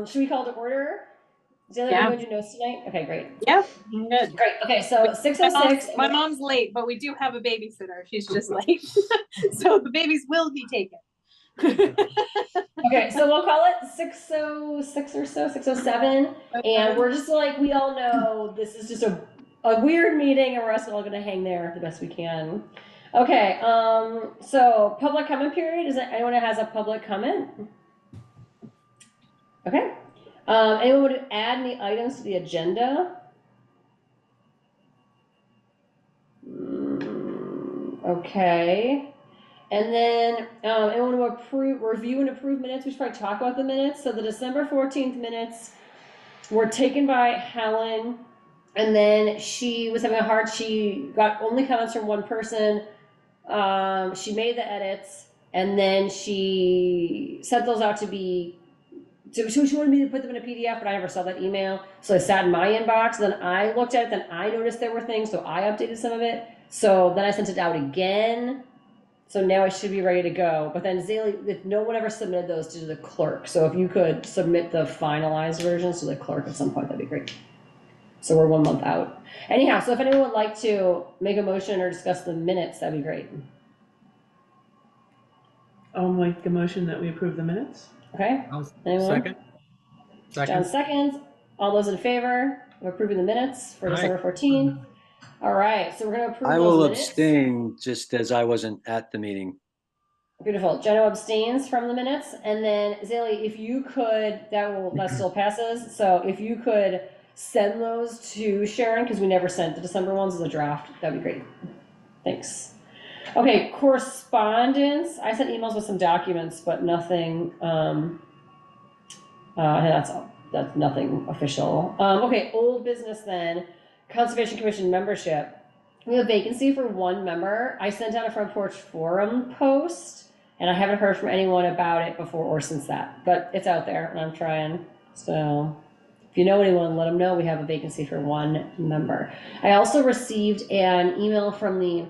Should we call it to order? Zayla, are you going to do notes tonight? Okay, great. Yep, I'm good. Great. Okay, so 6:06. My mom's late, but we do have a babysitter. She's just late. So the babies will be taken. Okay, so we'll call it 6:06 or so, 6:07. And we're just like, we all know this is just a weird meeting, and we're all going to hang there the best we can. Okay, so public comment period. Is it anyone that has a public comment? Okay. Anyone want to add any items to the agenda? Okay. And then anyone want to review and approve minutes? We should probably talk about the minutes. So the December 14th minutes were taken by Helen, and then she was having she got only comments from one person. She made the edits, and then she sent those out to be. So she wanted me to put them in a PDF, but I never saw that email. So I sat in my inbox. Then I looked at it. Then I noticed there were things, so I updated some of it. So then I sent it out again. So now it should be ready to go. But then Zaylee, no one ever submitted those to the clerk. So if you could submit the finalized versions to the clerk at some point, that'd be great. So we're 1 month out. Anyhow, so if anyone would like to make a motion or discuss the minutes, that'd be great. I'll make the motion that we approve the minutes. Okay. Anyone? Second. John seconds. All those in favor of approving the minutes for December 14th? All right, so we're going to approve I those will minutes. abstain just as I wasn't at the meeting. Beautiful. Jenna abstains from the minutes. And then Zaylee, if you could, that still passes. So if you could send those to Sharon, because we never sent the December ones as a draft, that'd be great. Thanks. Okay, correspondence. I sent emails with some documents, but nothing, that's nothing official. Okay, old business then. Conservation Commission membership. We have a vacancy for one member. I sent out a Front Porch Forum post, and I haven't heard from anyone about it before or since that, but it's out there, and I'm trying. So if you know anyone, let them know we have a vacancy for one member. I also received an email from the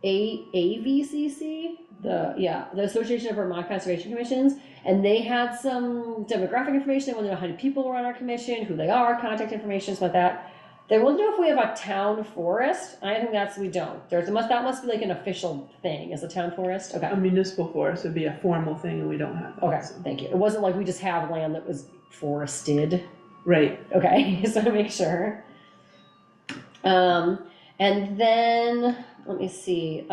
AVCC, the Association of Vermont Conservation Commissions, and they had some demographic information. They wanted to know how many people were on our commission, who they are, contact information, stuff like that. They wanted to know if we have a town forest. I think we don't. That must be like an official thing. Is a town forest? Okay. A municipal forest would be a formal thing, and we don't have that. Okay, so. Thank you. It wasn't like we just have land that was forested. Right. Okay, so to make sure. And then, let me see.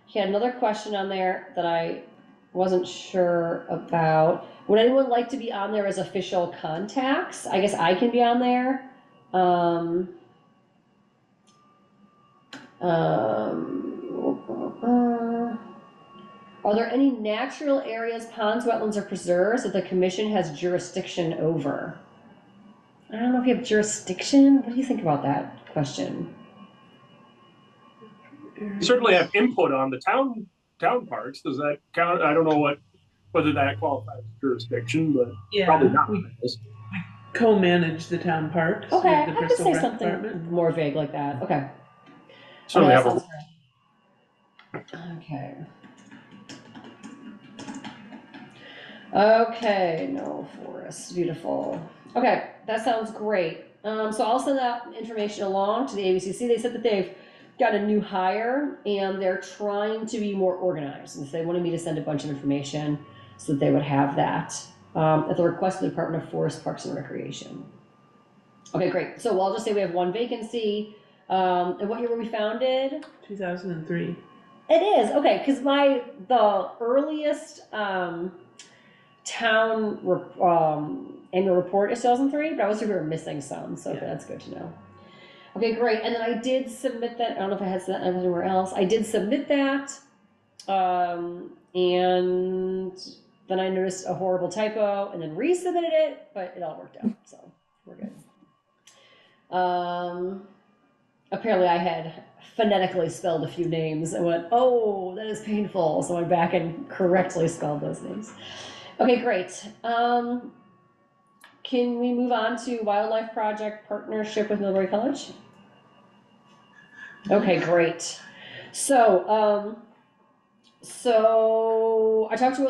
He had another question on there that I wasn't sure about. Would anyone like to be on there as official contacts? I guess I can be on there. Are there any natural areas, ponds, wetlands, or preserves that the commission has jurisdiction over? I don't know if you have jurisdiction. What do you think about that question? You certainly have input on the town parks. Does that count? I don't know whether that qualifies as jurisdiction, but yeah, probably not. We co-manage the town parks. Okay, with the I could Bristol say Rec something Department. more vague like that. Okay. Certainly Okay, have okay. Okay, no forest. Beautiful. Okay, that sounds great. So I'll send that information along to the ABCC. They said that they've got a new hire and they're trying to be more organized. And so they wanted me to send a bunch of information so that they would have that at the request of the Department of Forest, Parks, and Recreation. Okay, great. So I'll just say we have one vacancy. And what year were we founded? 2003. It is, okay, because the earliest town annual report is 2003, but I was sure we were missing some, so yeah. That's good to know. Okay, great. And then I did submit that. I don't know if I had that anywhere else. I did submit that, and then I noticed a horrible typo, and then resubmitted it, but it all worked out, so we're good. Apparently I had phonetically spelled a few names and went, oh, that is painful. So I went back and correctly spelled those names. Okay, great. Can we move on to Wildlife Project Partnership with Millbury College? Okay, great. So so I talked to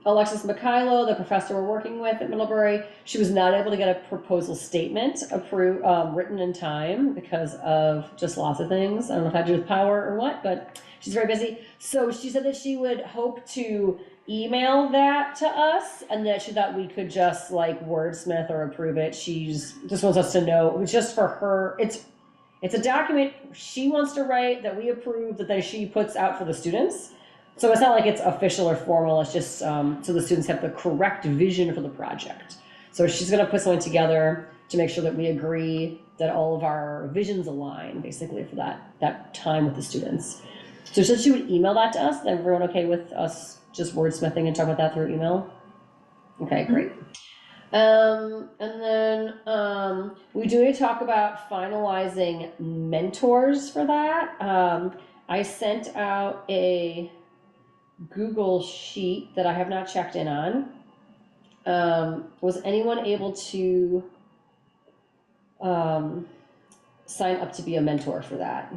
Alexis Mikhailo, the professor we're working with at Middlebury. She was not able to get a proposal statement approved, written in time because of just lots of things. I don't know if it had to do with power or what, but she's very busy. So she said that she would hope to email that to us, and that she thought we could just like wordsmith or approve it. She's just wants us to know it's just for her. It's a document she wants to write that we approve that then she puts out for the students. So it's not like it's official or formal. It's just so the students have the correct vision for the project. So she's going to put something together to make sure that we agree that all of our visions align, basically, for that time with the students. So she said she would email that to us. Is everyone okay with us just wordsmithing and talking about that through email? Okay, great. And then we do need to talk about finalizing mentors for that. I sent out a Google sheet that I have not checked in on. Was anyone able to sign up to be a mentor for that?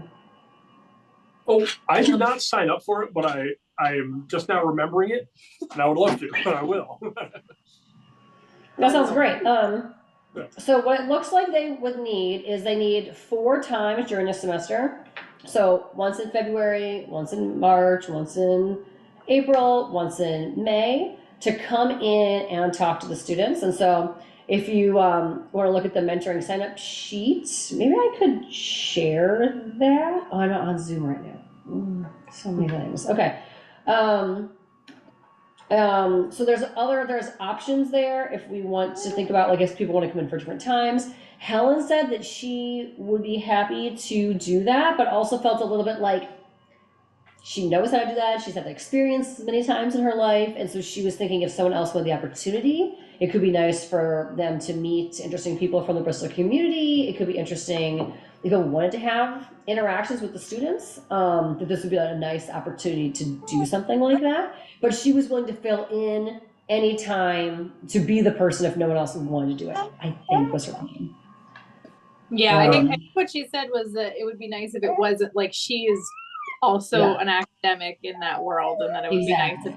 Oh, I did not sign up for it, but I am just now remembering it, and I would love to, but I will. That sounds great. So what it looks like they would need is they need 4 times during the semester. So once in February, once in March, once in April, once in May, to come in and talk to the students. And so if you want to look at the mentoring sign up sheet, maybe I could share that. Oh, I'm not on Zoom right now. So many things. Okay. So there's options there if we want to think about, like, if people want to come in for different times. Helen said that she would be happy to do that, but also felt a little bit like she knows how to do that. She's had the experience many times in her life. And so she was thinking if someone else wanted the opportunity, it could be nice for them to meet interesting people from the Bristol community. It could be interesting if they wanted to have interactions with the students, that this would be a nice opportunity to do something like that. But she was willing to fill in any time to be the person if no one else wanted to do it, I think was her thinking. Yeah, I think what she said was that it would be nice if it wasn't like she is also an academic in that world, and that it would be nice if,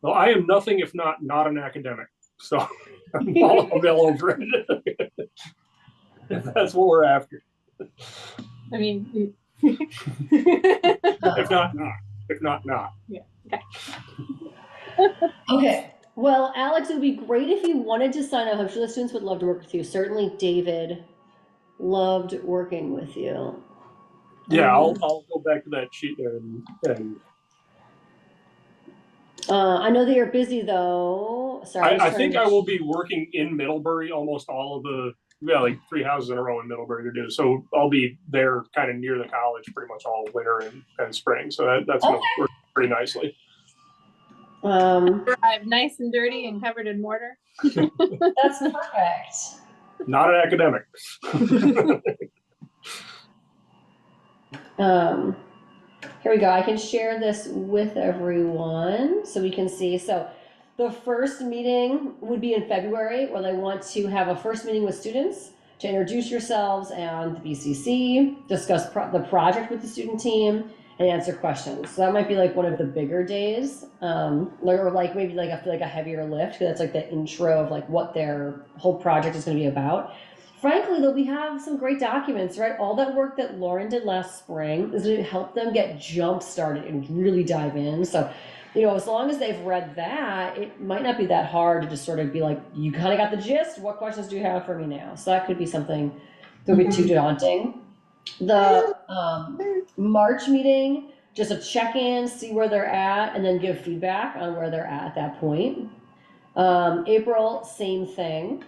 Well, I am nothing if not an academic, so I'm all over it. If that's what we're after. I mean, If not. Yeah. Okay. Okay. Well, Alex, it would be great if you wanted to sign up. I'm sure the students would love to work with you. Certainly, David loved working with you. Yeah, I'll go back to that sheet there and I know that you're busy though. Sorry. I think I will be working in Middlebury almost all of the like 3 houses in a row in Middlebury to do. So I'll be there kind of near the college pretty much all winter and spring. So that's gonna work pretty nicely. I'm nice and dirty and covered in mortar. That's perfect. Not an academic. Here we go. I can share this with everyone so we can see. So the first meeting would be in February, where they want to have a first meeting with students to introduce yourselves and the BCC, discuss the project with the student team, and answer questions. So that might be like one of the bigger days, or like maybe like a heavier lift, because that's like the intro of like what their whole project is going to be about. Frankly, though, we have some great documents, right? All that work that Lauren did last spring is going to help them get jump started and really dive in. So, as long as they've read that, it might not be that hard to just sort of be like, you kind of got the gist. What questions do you have for me now? So that could be something that would be too daunting. The March meeting, just a check-in, see where they're at, and then give feedback on where they're at that point. April, same thing.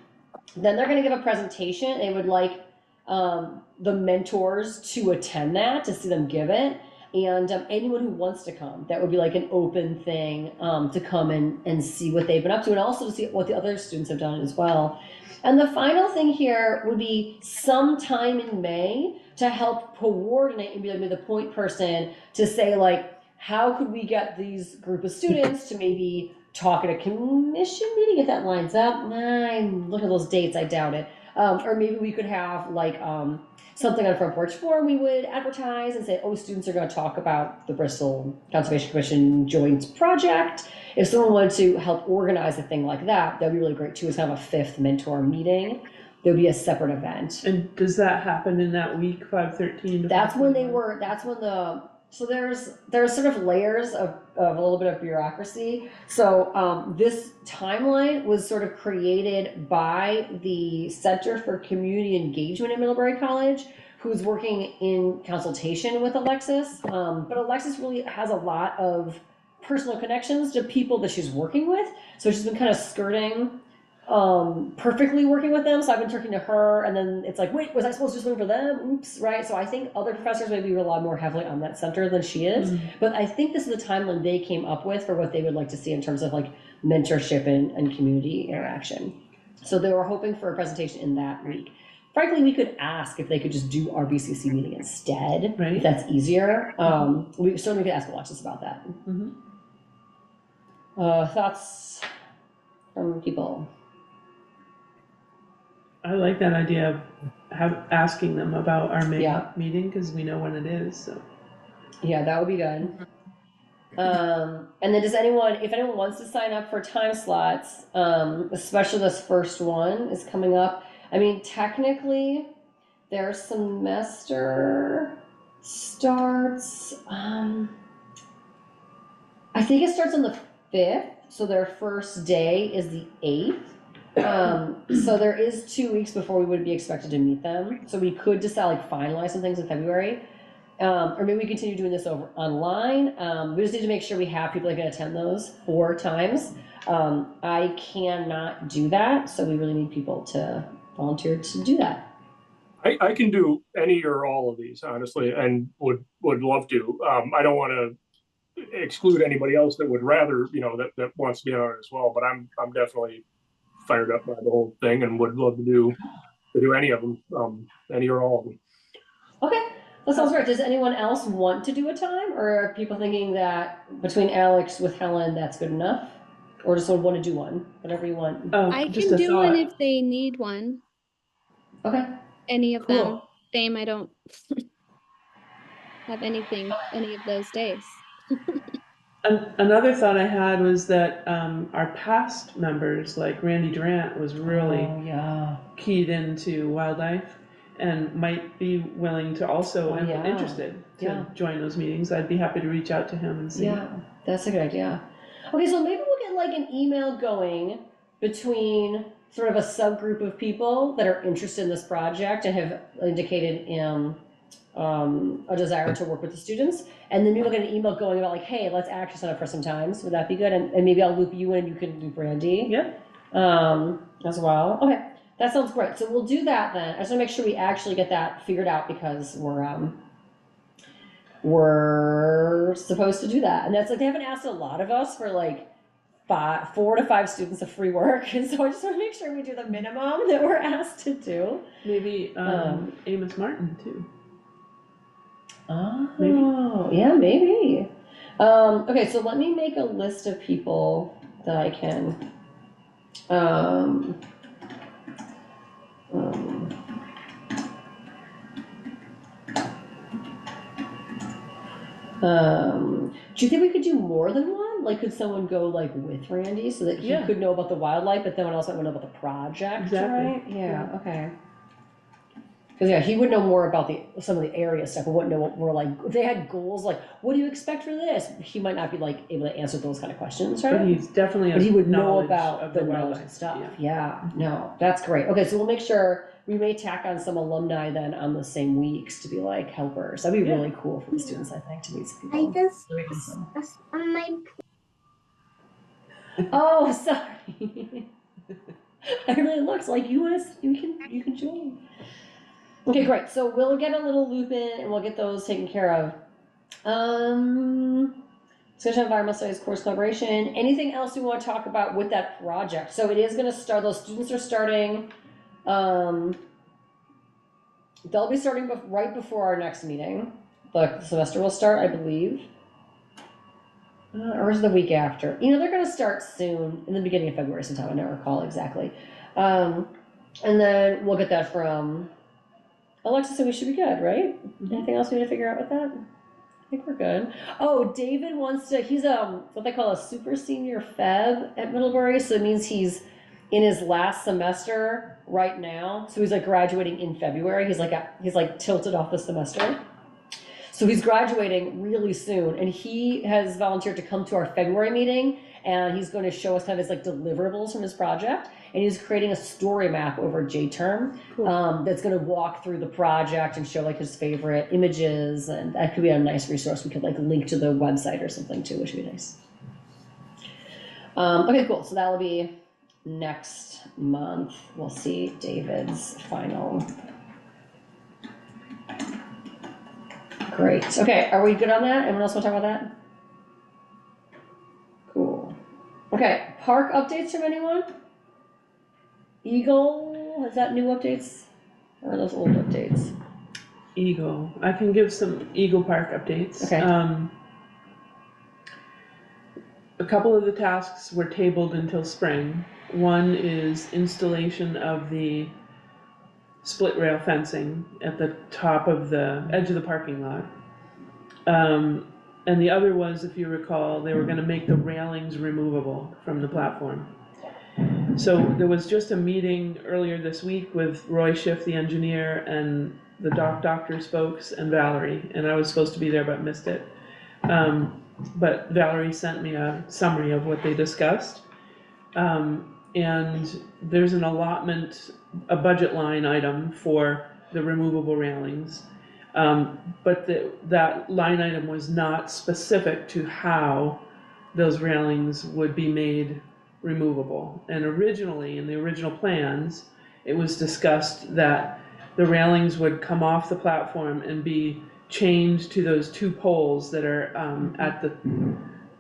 Then they're going to give a presentation. They would like the mentors to attend that, to see them give it. And anyone who wants to come, that would be like an open thing to come and see what they've been up to, and also to see what the other students have done as well. And the final thing here would be sometime in May to help coordinate and be like the point person to say, like, how could we get these group of students to maybe talk at a commission meeting if that lines up. Look at those dates, I doubt it. Or maybe we could have like something on Front Porch Forum, we would advertise and say, oh, students are going to talk about the Bristol Conservation Commission joint project. If someone wanted to help organize a thing like that, that'd be really great too. It's kind of a fifth mentor meeting. There would be a separate event. And does that happen in that week, 5/13 to That's when they 5/21? were, that's when so there's sort of layers of a little bit of bureaucracy. So this timeline was sort of created by the Center for Community Engagement at Middlebury College, who's working in consultation with Alexis. But Alexis really has a lot of personal connections to people that she's working with. So she's been kind of skirting perfectly working with them. So I've been talking to her, and then it's like, wait, was I supposed to do something for them? Oops, right? So I think other professors maybe rely more heavily on that center than she is. But I think this is the timeline they came up with for what they would like to see in terms of like mentorship and community interaction. So they were hoping for a presentation in that week. Frankly, we could ask if they could just do our BCC meeting instead, Right. if that's easier. We certainly could ask Alexis about that. Mhm. Thoughts from people? I like that idea of asking them about our May Yeah. meeting, because we know when it is, so. Yeah, that would be good. And then if anyone wants to sign up for time slots, especially this first one is coming up. I mean, technically, their semester starts, I think it starts on the 5th, so their first day is the 8th. So there is 2 weeks before we would be expected to meet them. So we could decide, like, finalize some things in February. Or maybe we continue doing this over online. We just need to make sure we have people that can attend those 4 times. I cannot do that, so we really need people to volunteer to do that. I can do any or all of these, honestly, and would love to. I don't want to exclude anybody else that would rather, that wants to be on it as well, but I'm definitely fired up by the whole thing and would love to do any of them, any or all of them. Okay, that sounds great. Does anyone else want to do a time, or are people thinking that between Alex with Helen, that's good enough? Or just want to do one, whatever you want. Oh, I just can a do one thought. if they need one. Okay, Any of Cool. them. Same, I don't have anything any of those days. Another thought I had was that our past members, like Randy Durant, was really Oh, yeah. keyed into wildlife and might be willing to also, Oh, and yeah. interested to Yeah. join those meetings. I'd be happy to reach out to him and see. Yeah, that's a good idea. Okay, so maybe we'll get like an email going between sort of a subgroup of people that are interested in this project and have indicated a desire to work with the students. And then we'll get an email going about like, hey, let's actually sign up for some times. Would that be good? And maybe I'll loop you in, you can loop Randy. Yeah. As well. Okay, that sounds great. So we'll do that then. I just wanna make sure we actually get that figured out because we're supposed to do that. And that's like, they haven't asked a lot of us for like 4 to 5 students of free work. And so I just want to make sure we do the minimum that we're asked to do. Maybe Amos Martin too. Oh, Maybe. yeah, maybe. Okay, so let me make a list of people that I can. Do you think we could do more than one? Like, could someone go like with Randy so that he Yeah. could know about the wildlife, but then one else might know about the project, Exactly. right? Yeah, okay. Because yeah, he would know more about some of the area stuff, but wouldn't know what we're like. If they had goals, like, what do you expect for this? He might not be like able to answer those kind of questions, right? But he's definitely But he would know knowledge about of the knowledge wildlife and stuff. Yeah. Yeah, no, that's great. Okay, so we'll make sure we may tack on some alumni then on the same weeks to be like helpers. That'd be Yeah. really cool for the students, I think, to meet some I people. just Very awesome. on my Oh, sorry. I really looks like you can join. Okay, great. So we'll get a little loop in and we'll get those taken care of. Discussion of environmental studies course collaboration. Anything else we want to talk about with that project? So it is going to start. Those students are starting. They'll be starting right before our next meeting. The semester will start, I believe. Or is it the week after? They're going to start soon, in the beginning of February sometime. I don't recall exactly. And then we'll get that from Alexa said we should be good, right? Anything else we need to figure out with that? I think we're good. Oh, David wants to, he's what they call a super senior Feb at Middlebury, so it means he's in his last semester right now. So he's like graduating in February. He's like tilted off the semester. So he's graduating really soon, and he has volunteered to come to our February meeting, and he's going to show us kind of his like deliverables from his project, and he's creating a story map over J-term that's going to walk through the project and show like his favorite images, and that could be a nice resource. We could like link to the website or something too, which would be nice. Okay, cool. So that will be next month. We'll see David's final. Great. Okay, are we good on that? Anyone else want to talk about that? Cool. Okay, park updates from anyone? Eagle, has that new updates? Or are those old updates? Eagle. I can give some Eagle Park updates. Okay. A couple of the tasks were tabled until spring. One is installation of the split rail fencing at the top of the edge of the parking lot. And the other was, if you recall, they were gonna make the railings removable from the platform. So there was just a meeting earlier this week with Roy Schiff, the engineer, and the Doctors folks, and Valerie, and I was supposed to be there but missed it. But Valerie sent me a summary of what they discussed. And there's an allotment, a budget line item for the removable railings. But that line item was not specific to how those railings would be made removable. And originally, in the original plans, it was discussed that the railings would come off the platform and be chained to those two poles that are at the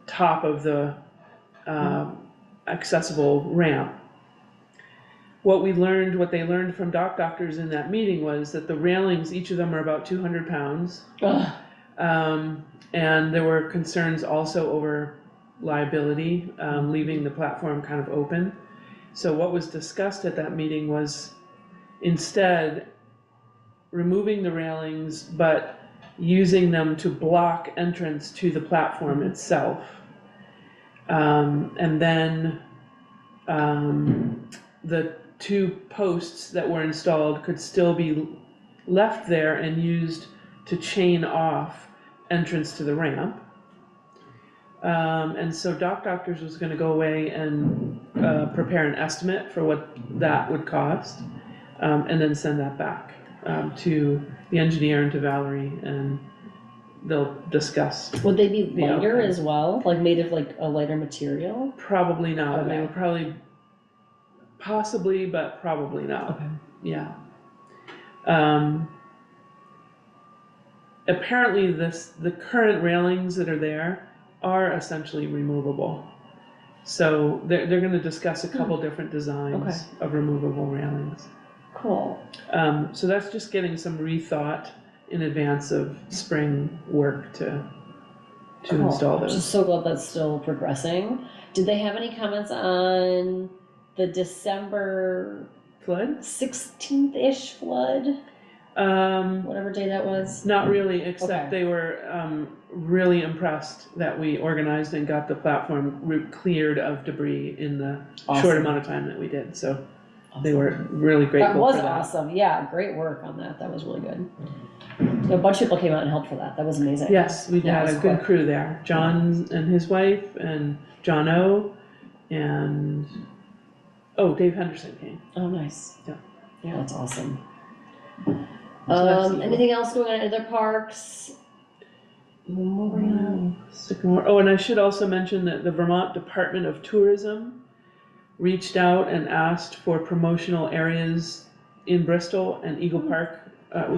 top of the accessible ramp. What they learned from Doctors in that meeting was that the railings, each of them are about 200 pounds. And there were concerns also over liability, leaving the platform kind of open. So what was discussed at that meeting was instead removing the railings, but using them to block entrance to the platform itself. And then the two posts that were installed could still be left there and used to chain off entrance to the ramp. And so Doctors was gonna go away and prepare an estimate for what that would cost, and then send that back to the engineer and to Valerie, and they'll discuss. Would they be The lighter outcome. as well? Like made of like a lighter material? Probably not. They Okay. were probably, possibly, but probably not. Okay. Yeah. Apparently the current railings that are there are essentially removable. So they're gonna discuss a couple different designs of removable railings. Cool. So that's just getting some rethought in advance of spring work to install I'm those. just so glad that's still progressing. Did they have any comments on the December Flood? 16th-ish flood? Whatever day that was? Not really, except Okay. they were really impressed that we organized and got the platform cleared of debris in the short Awesome. amount of time that we did. So they were really grateful That was for that. awesome. Yeah, great work on that. That was really good. A bunch of people came out and helped for that. That was amazing. Yes, we Yeah, it had a was good quick. crew there. John and his wife and John O. and Dave Henderson came. Oh, nice. Yeah. Yeah, that's awesome. that's Eagle. Anything else going on in other parks? Memorial. Sycamore. Oh, and I should also mention that the Vermont Department of Tourism reached out and asked for promotional areas in Bristol and Eagle Park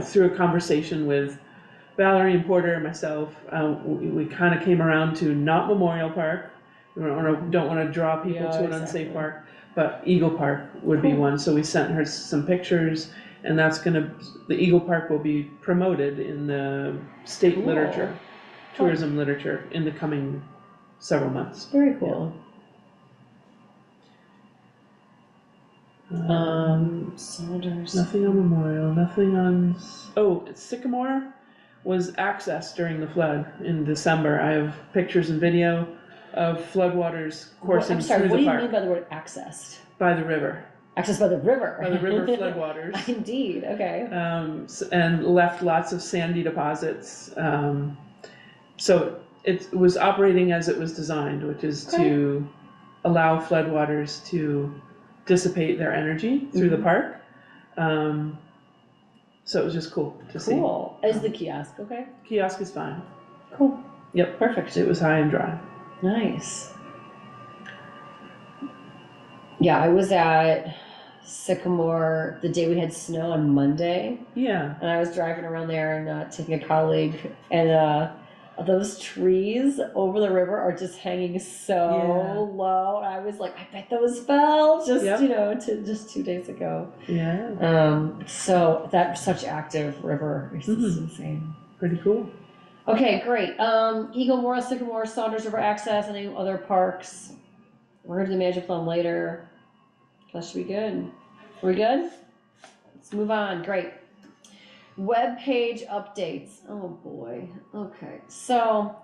through a conversation with Valerie and Porter and myself. We kind of came around to not Memorial Park. We don't want to draw people Yeah, to an exactly. unsafe park, but Eagle Park would be Cool. one. So we sent her some pictures, and the Eagle Park will be promoted in the state Cool. literature, tourism literature in the coming several months. Very cool. Saunders. Nothing on Memorial, nothing on, Sycamore was accessed during the flood in December. I have pictures and video of floodwaters coursing I'm sorry, through what do the you mean park by the word accessed? by the river. Accessed by the river. By the river floodwaters. Indeed, okay. And left lots of sandy deposits. So it was operating as it was designed, which is to allow floodwaters to dissipate their energy through the park. So it was just cool to see. Cool. Is the kiosk okay? Kiosk is fine. Cool. Yep. Perfect. It was high and dry. Nice. Yeah, I was at Sycamore the day we had snow on Monday, Yeah. and I was driving around there and taking a colleague, and those trees over the river are just hanging so Yeah. low. And I was like, I bet those fell just Yep. just 2 days ago. Yeah. So that's such active river. It's insane. Pretty cool. Okay, great. Eagle Memorial, Sycamore, Saunders River Access, any other parks? We're gonna do the management plan later. That should be good. Are we good? Let's move on. Great. Web page updates. Oh boy. Okay. So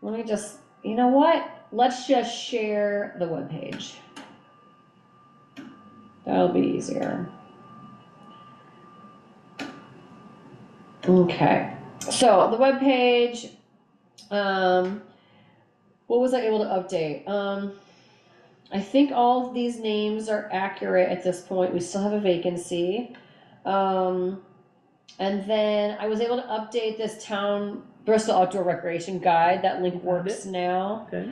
let me just, you know what? Let's just share the web page. That'll be easier. Okay. So the web page, what was I able to update? I think all of these names are accurate at this point. We still have a vacancy. And then I was able to update this town Bristol Outdoor Recreation Guide. That link works now. Okay.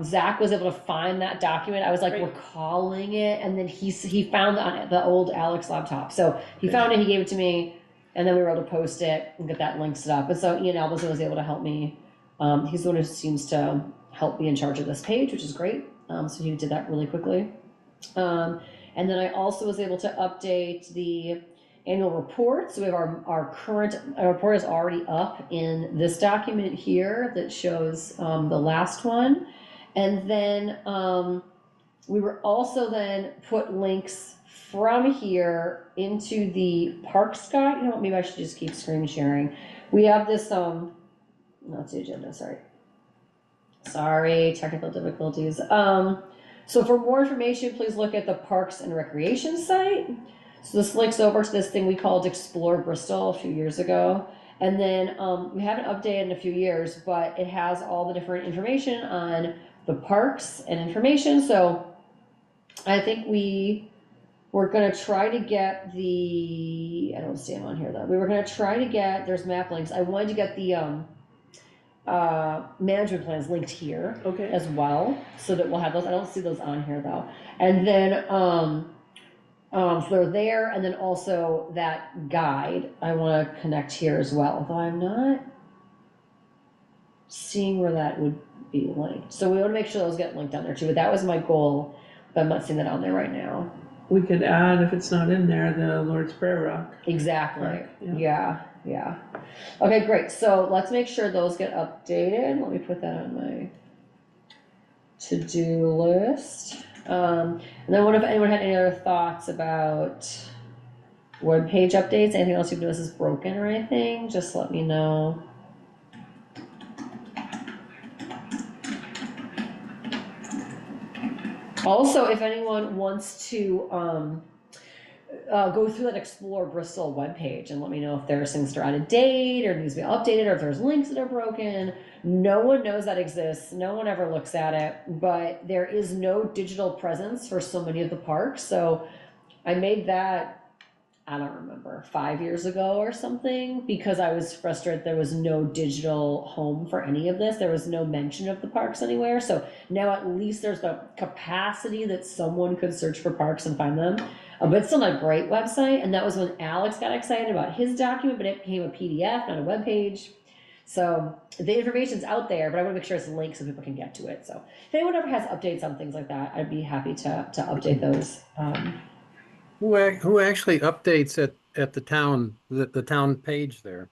Zach was able to find that document. I was like Great. recalling it, and then he found the old Alex laptop. So he found it, he gave it to me, and then we were able to post it and get that link set up. And so Ian Albison was able to help me. He's the one who seems to help me in charge of this page, which is great. So he did that really quickly. And then I also was able to update the annual report. So we have our current report is already up in this document here that shows the last one. And then we were also then put links from here into the Parks Guide. You know what, maybe I should just keep screen sharing. We have this, no, it's the agenda, sorry, technical difficulties. So for more information, please look at the Parks and Recreation site. So this links over to this thing we called Explore Bristol a few years ago. And then we haven't updated in a few years, but it has all the different information on the parks and information. So I think we were gonna try to get the, I don't see them on here though. We were gonna try to get, there's map links. I wanted to get the management plans linked here Okay. as well, so that we'll have those. I don't see those on here though. And then so they're there, and then also that guide I want to connect here as well, although I'm not seeing where that would be linked. So we want to make sure those get linked on there too, but that was my goal, but I'm not seeing that on there right now. We could add, if it's not in there, the Lord's Prayer Rock. Exactly. Right, Yeah. Okay, great. So let's make sure those get updated. Let me put that on my to-do list. And then what if anyone had any other thoughts about web page updates? Anything else you've noticed is broken or anything? Just let me know. Also, if anyone wants to go through that Explore Bristol webpage and let me know if there's things that are out of date or needs to be updated, or if there's links that are broken. No one knows that exists. No one ever looks at it, but there is no digital presence for so many of the parks. So I made that, I don't remember, 5 years ago or something, because I was frustrated there was no digital home for any of this. There was no mention of the parks anywhere. So now at least there's the capacity that someone could search for parks and find them. But it's still not a great website. And that was when Alex got excited about his document, but it became a PDF, not a web page. So the information's out there, but I want to make sure it's linked so people can get to it. So if anyone ever has updates on things like that, I'd be happy to update those. Who actually updates at the town page there?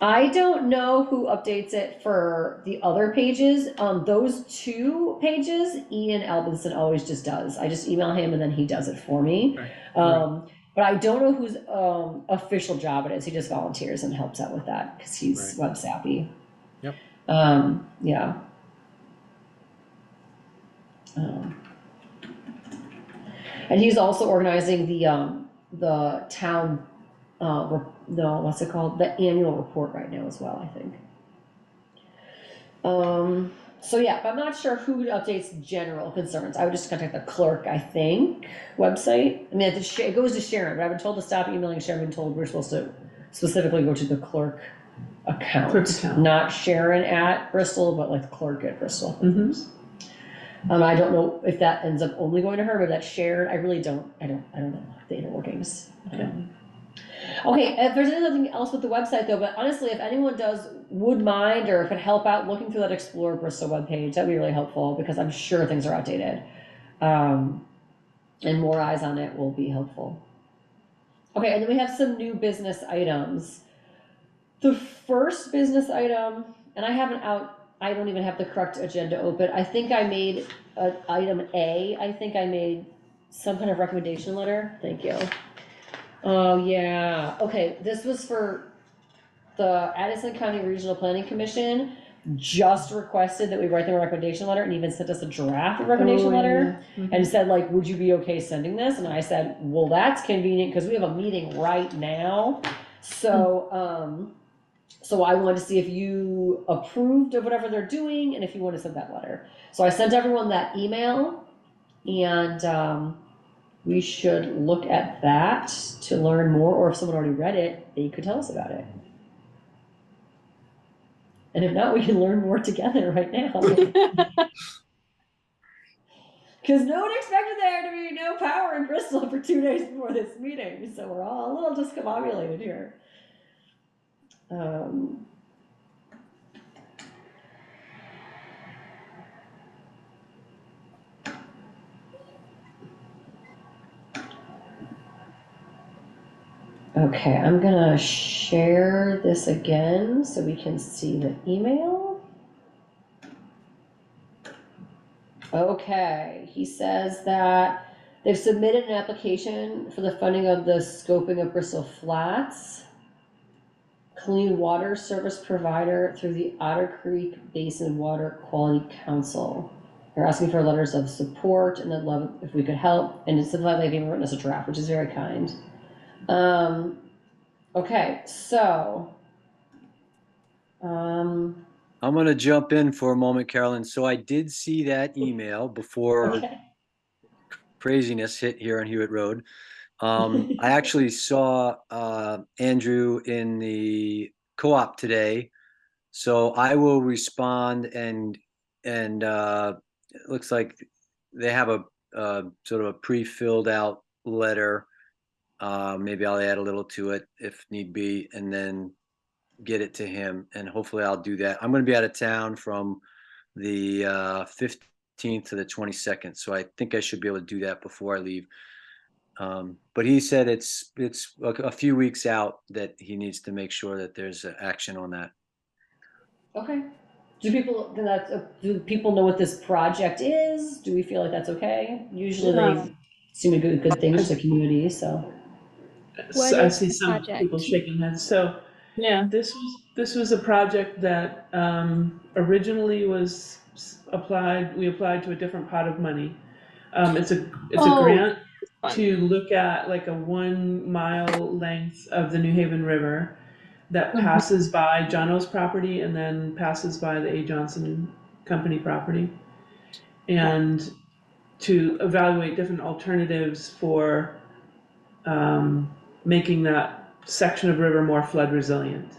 I don't know who updates it for the other pages. Those 2 pages, Ian Albinson always just does. I just email him and then he does it for me. Right. But I don't know whose official job it is. He just volunteers and helps out with that because he's web savvy. Yep. Yeah. And he's also organizing the town, no, what's it called? The annual report right now as well, I think. So yeah, but I'm not sure who updates general concerns. I would just contact the clerk, I think, website. I mean, it goes to Sharon, but I've been told to stop emailing Sharon. I've been told we're supposed to specifically go to the clerk account. Clerk account. Not Sharon at Bristol, but like the clerk at Bristol. Mhm. I don't know if that ends up only going to her, but that's shared. I really don't know the inner workings. Okay. Okay, if there's anything else with the website though, but honestly, if anyone would mind, or if it help out looking through that Explore Bristol webpage, that'd be really helpful, because I'm sure things are outdated. And more eyes on it will be helpful. Okay, and then we have some new business items. The first business item, and I don't even have the correct agenda open. I think I made item A, I think I made some kind of recommendation letter. Thank you. Oh, yeah. Okay, this was for the Addison County Regional Planning Commission. Just requested that we write them a recommendation letter, and even sent us a draft of recommendation letter. And said, like, would you be okay sending this? And I said, well, that's convenient because we have a meeting right now. So, so I wanted to see if you approved of whatever they're doing and if you want to send that letter. So I sent everyone that email, and we should look at that to learn more, or if someone already read it, they could tell us about it. And if not, we can learn more together right now. Because no one expected there to be no power in Bristol for 2 days before this meeting, so we're all a little discombobulated here. Okay, I'm gonna share this again so we can see the email. Okay, he says that they've submitted an application for the funding of the scoping of Bristol Flats clean water service provider through the Otter Creek Basin Water Quality Council. They're asking for letters of support, and they'd love if we could help, and it's something like they've even written us a draft, which is very kind. Okay, so, I'm gonna jump in for a moment, Carolyn. So I did see that email before okay. craziness hit here on Hewitt Road. I actually saw Andrew in the co-op today, so I will respond, and it looks like they have a sort of a pre-filled out letter. Maybe I'll add a little to it if need be, and then get it to him, and hopefully I'll do that. I'm going to be out of town from the 15th to the 22nd, so I think I should be able to do that before I leave. But he said it's a few weeks out that he needs to make sure that there's action on that. Okay. Do people know what this project is? Do we feel like that's okay? Usually they seem to do good things to the community, so. What I is see the some project? people shaking heads. So Yeah. this was a project that originally was applied. We applied to a different pot of money. It's a grant to look at like a 1 mile length of the New Haven River that passes by John O's property and then passes by the A. Johnson Company property, and to evaluate different alternatives for making that section of river more flood resilient.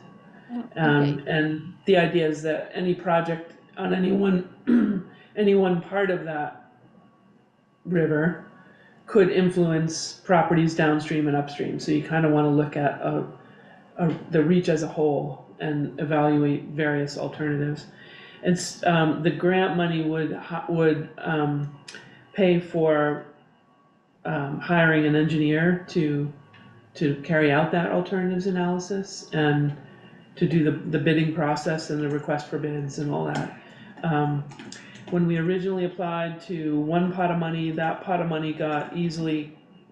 Okay. And the idea is that any project on any one part of that river could influence properties downstream and upstream. So you kind of want to look at the reach as a whole and evaluate various alternatives. It's the grant money would pay for hiring an engineer to carry out that alternatives analysis, and to do the bidding process and the request for bids and all that. When we originally applied to one pot of money, that pot of money got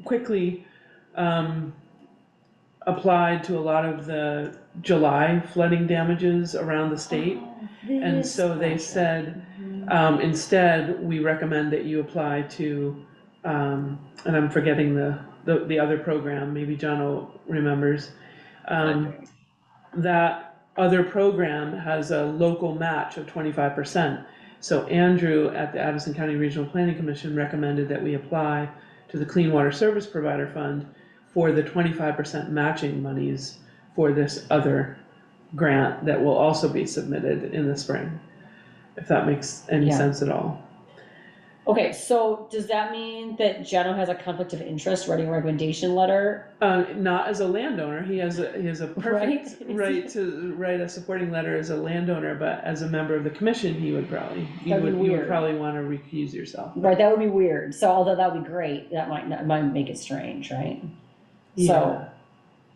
quickly applied to a lot of the July flooding damages around the state. And so they said, instead, we recommend that you apply to, and I'm forgetting the other program, maybe John remembers. That other program has a local match of 25%. So Andrew at the Addison County Regional Planning Commission recommended that we apply to the Clean Water Service Provider Fund for the 25% matching monies for this other grant that will also be submitted in the spring, if that makes any sense at all. Okay, so does that mean that Jeno has a conflict of interest writing a recommendation letter? Not as a landowner, he has a perfect right to write a supporting letter as a landowner, but as a member of the commission, you would probably want to recuse yourself. Right, that would be weird. So although that would be great, that might make it strange, right? Yeah. So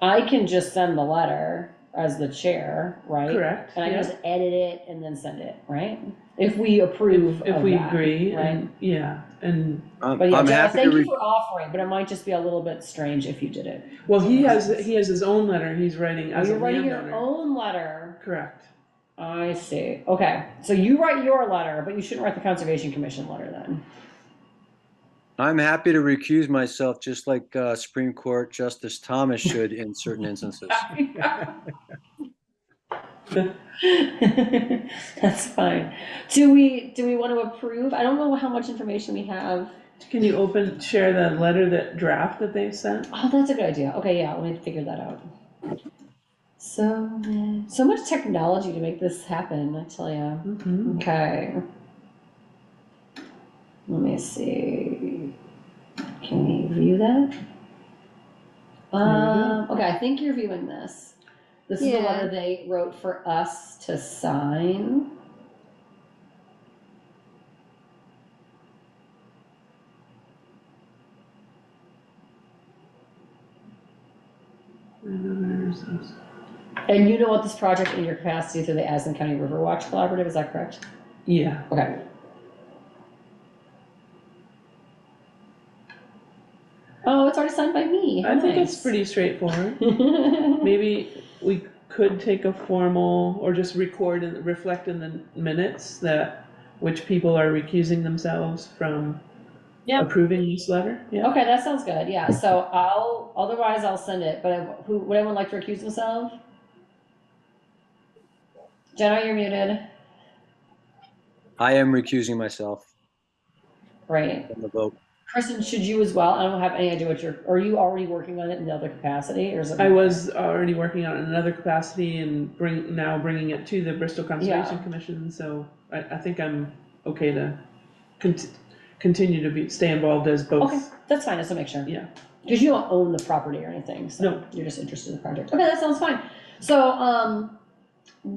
I can just send the letter as the chair, right? Correct. And I can just edit it and then send it, right? If we approve if of we that, agree, right? and But yeah, I'm Jenna, happy thank to you for offering, but it might just be a little bit strange if you did it. well, he has his own letter he's writing as a You're writing landowner. your own letter. Correct. I see. Okay, so you write your letter, but you shouldn't write the Conservation Commission letter then. I'm happy to recuse myself, just like Supreme Court Justice Thomas should in certain instances. That's fine. Do we want to approve? I don't know how much information we have. Can you share the letter draft that they sent? Oh, that's a good idea. Okay, yeah, let me figure that out. So much technology to make this happen, I tell you. Mm-hmm. Okay. Let me see. Can we view that? Okay, I think you're viewing this. This is the letter they wrote for us to sign. And you know what this project in your capacity through the Addison County River Watch Collaborative, is that correct? Yeah. Okay. Oh, it's already signed by me. I think it's pretty straightforward. Maybe we could take a formal, or just record and reflect in the minutes which people are recusing themselves from approving this letter. Yeah. Okay, that sounds good. Yeah. So otherwise I'll send it. But would anyone like to recuse themselves? Jenna, you're muted. I am recusing myself Right. from the vote. Kristen, should you as well? I don't have any idea are you already working on it in the other capacity, or is it? I was already working on it in another capacity and bringing it to the Bristol Conservation Commission. So I think I'm okay to continue to stay involved as both. Okay, that's fine. Just to make sure. Yeah. Because you don't own the property or anything, so No. you're just interested in the project. Okay, that sounds fine. So,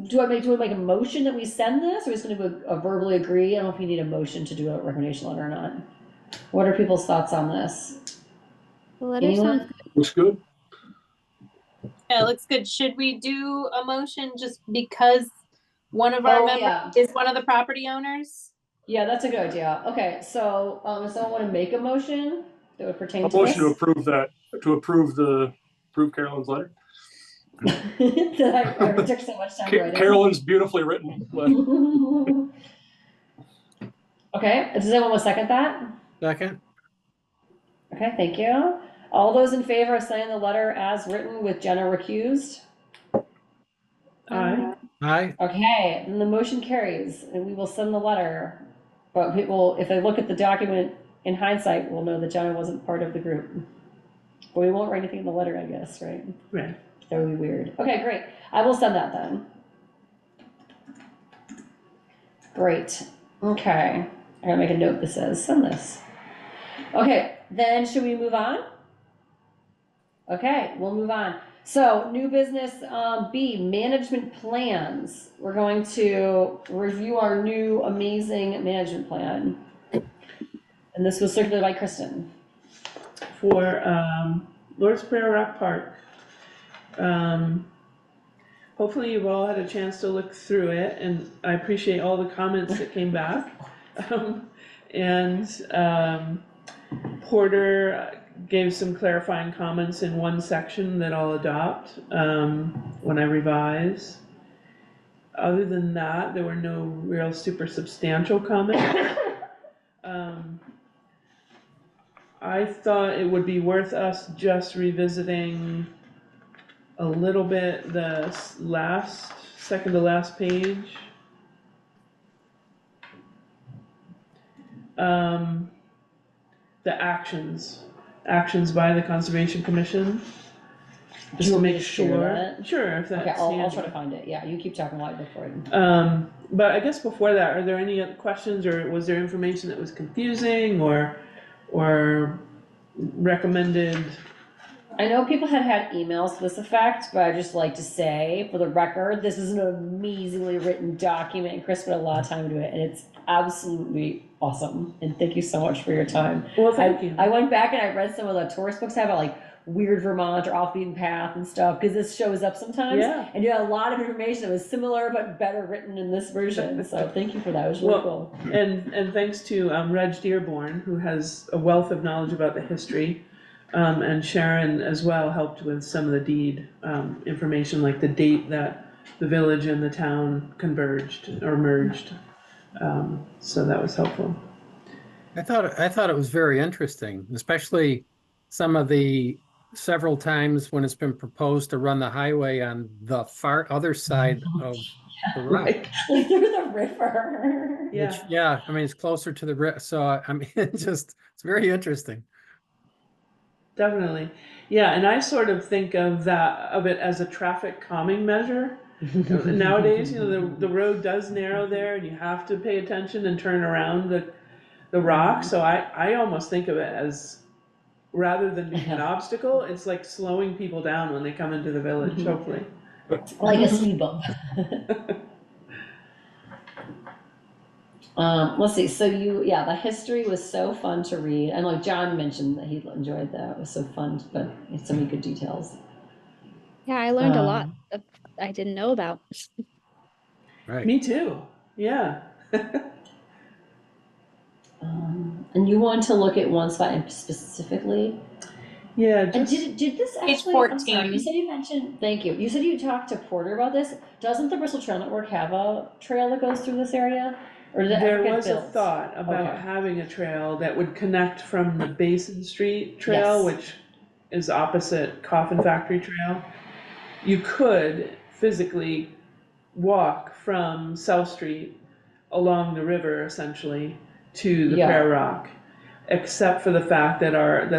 do I make a motion that we send this, or are we just gonna verbally agree? I don't know if you need a motion to do a recommendation letter or not. What are people's thoughts on this? The letter Anyone? sounds good. Looks good. Yeah, it looks good. Should we do a motion just because one of our members is one of the property owners? Yeah, that's a good idea. Okay, so, does someone want to make a motion that would pertain to A motion this? to approve Carolyn's letter. That I took so much time writing. Carolyn's beautifully written letter. Okay, does anyone want to second that? Second. Okay, thank you. All those in favor of signing the letter as written with Jenna recused? Aye. Aye. Okay, then the motion carries, and we will send the letter. But people, if they look at the document in hindsight, will know that Jenna wasn't part of the group. But we won't write anything in the letter, I guess, right? Right. That would be weird. Okay, great. I will send that then. Great. Okay. I gotta make a note that says send this. Okay, then should we move on? Okay, we'll move on. So, new business B, management plans. We're going to review our new amazing management plan. And this was circulated by Kristen. For Lord's Prayer Rock Park. hopefully you've all had a chance to look through it, and I appreciate all the comments that came back. And Porter gave some clarifying comments in one section that I'll adopt when I revise. Other than that, there were no real super substantial comments. I thought it would be worth us just revisiting a little bit the second to last page. The actions by the Conservation Commission. Do you Just to want me make to share sure. that? Sure, if that's Okay, I'll handy. try to find it. Yeah, you keep talking while I look for it. But I guess before that, are there any other questions, or was there information that was confusing or recommended? I know people had emails to this effect, but I'd just like to say, for the record, this is an amazingly written document, and Chris put a lot of time into it, and it's absolutely awesome. And thank you so much for your time. Well, thank you. I went back and I read some of the tourist books about like weird Vermont or off beaten path and stuff, because this shows up sometimes. Yeah. And you had a lot of information that was similar but better written in this version. So thank you for that. It was really cool. And thanks to Reg Dearborn, who has a wealth of knowledge about the history. And Sharon as well helped with some of the deed information, like the date that the village and the town converged or merged. So that was helpful. I thought it was very interesting, especially some of the several times when it's been proposed to run the highway on the far other side of the rock. Right. Like through the river. Yeah. Which, yeah, I mean, it's closer to the river, so I mean, it's very interesting. Definitely. Yeah, and I sort of think of it as a traffic calming measure. Nowadays, the road does narrow there and you have to pay attention and turn around the rock. So I almost think of it as, rather than being an obstacle, it's like slowing people down when they come into the village, hopefully. Like a speed bump. Let's see. So the history was so fun to read. And like John mentioned that he enjoyed that. It was so fun, but it's so many good details. Yeah, I learned a lot that I didn't know about. Right. Me too. Yeah. And you want to look at one spot specifically? Yeah. And Just, did this Page actually? 14. I'm sorry. You said you mentioned. Thank you. You said you talked to Porter about this. Doesn't the Bristol Trail Network have a trail that goes through this area? Or did that there ever get was a built? thought about Okay. having a trail that would connect from the Basin Street Trail, Yes. which is opposite Coffin Factory Trail. You could physically walk from South Street along the river essentially to the Yeah. Prayer Rock, except for the fact that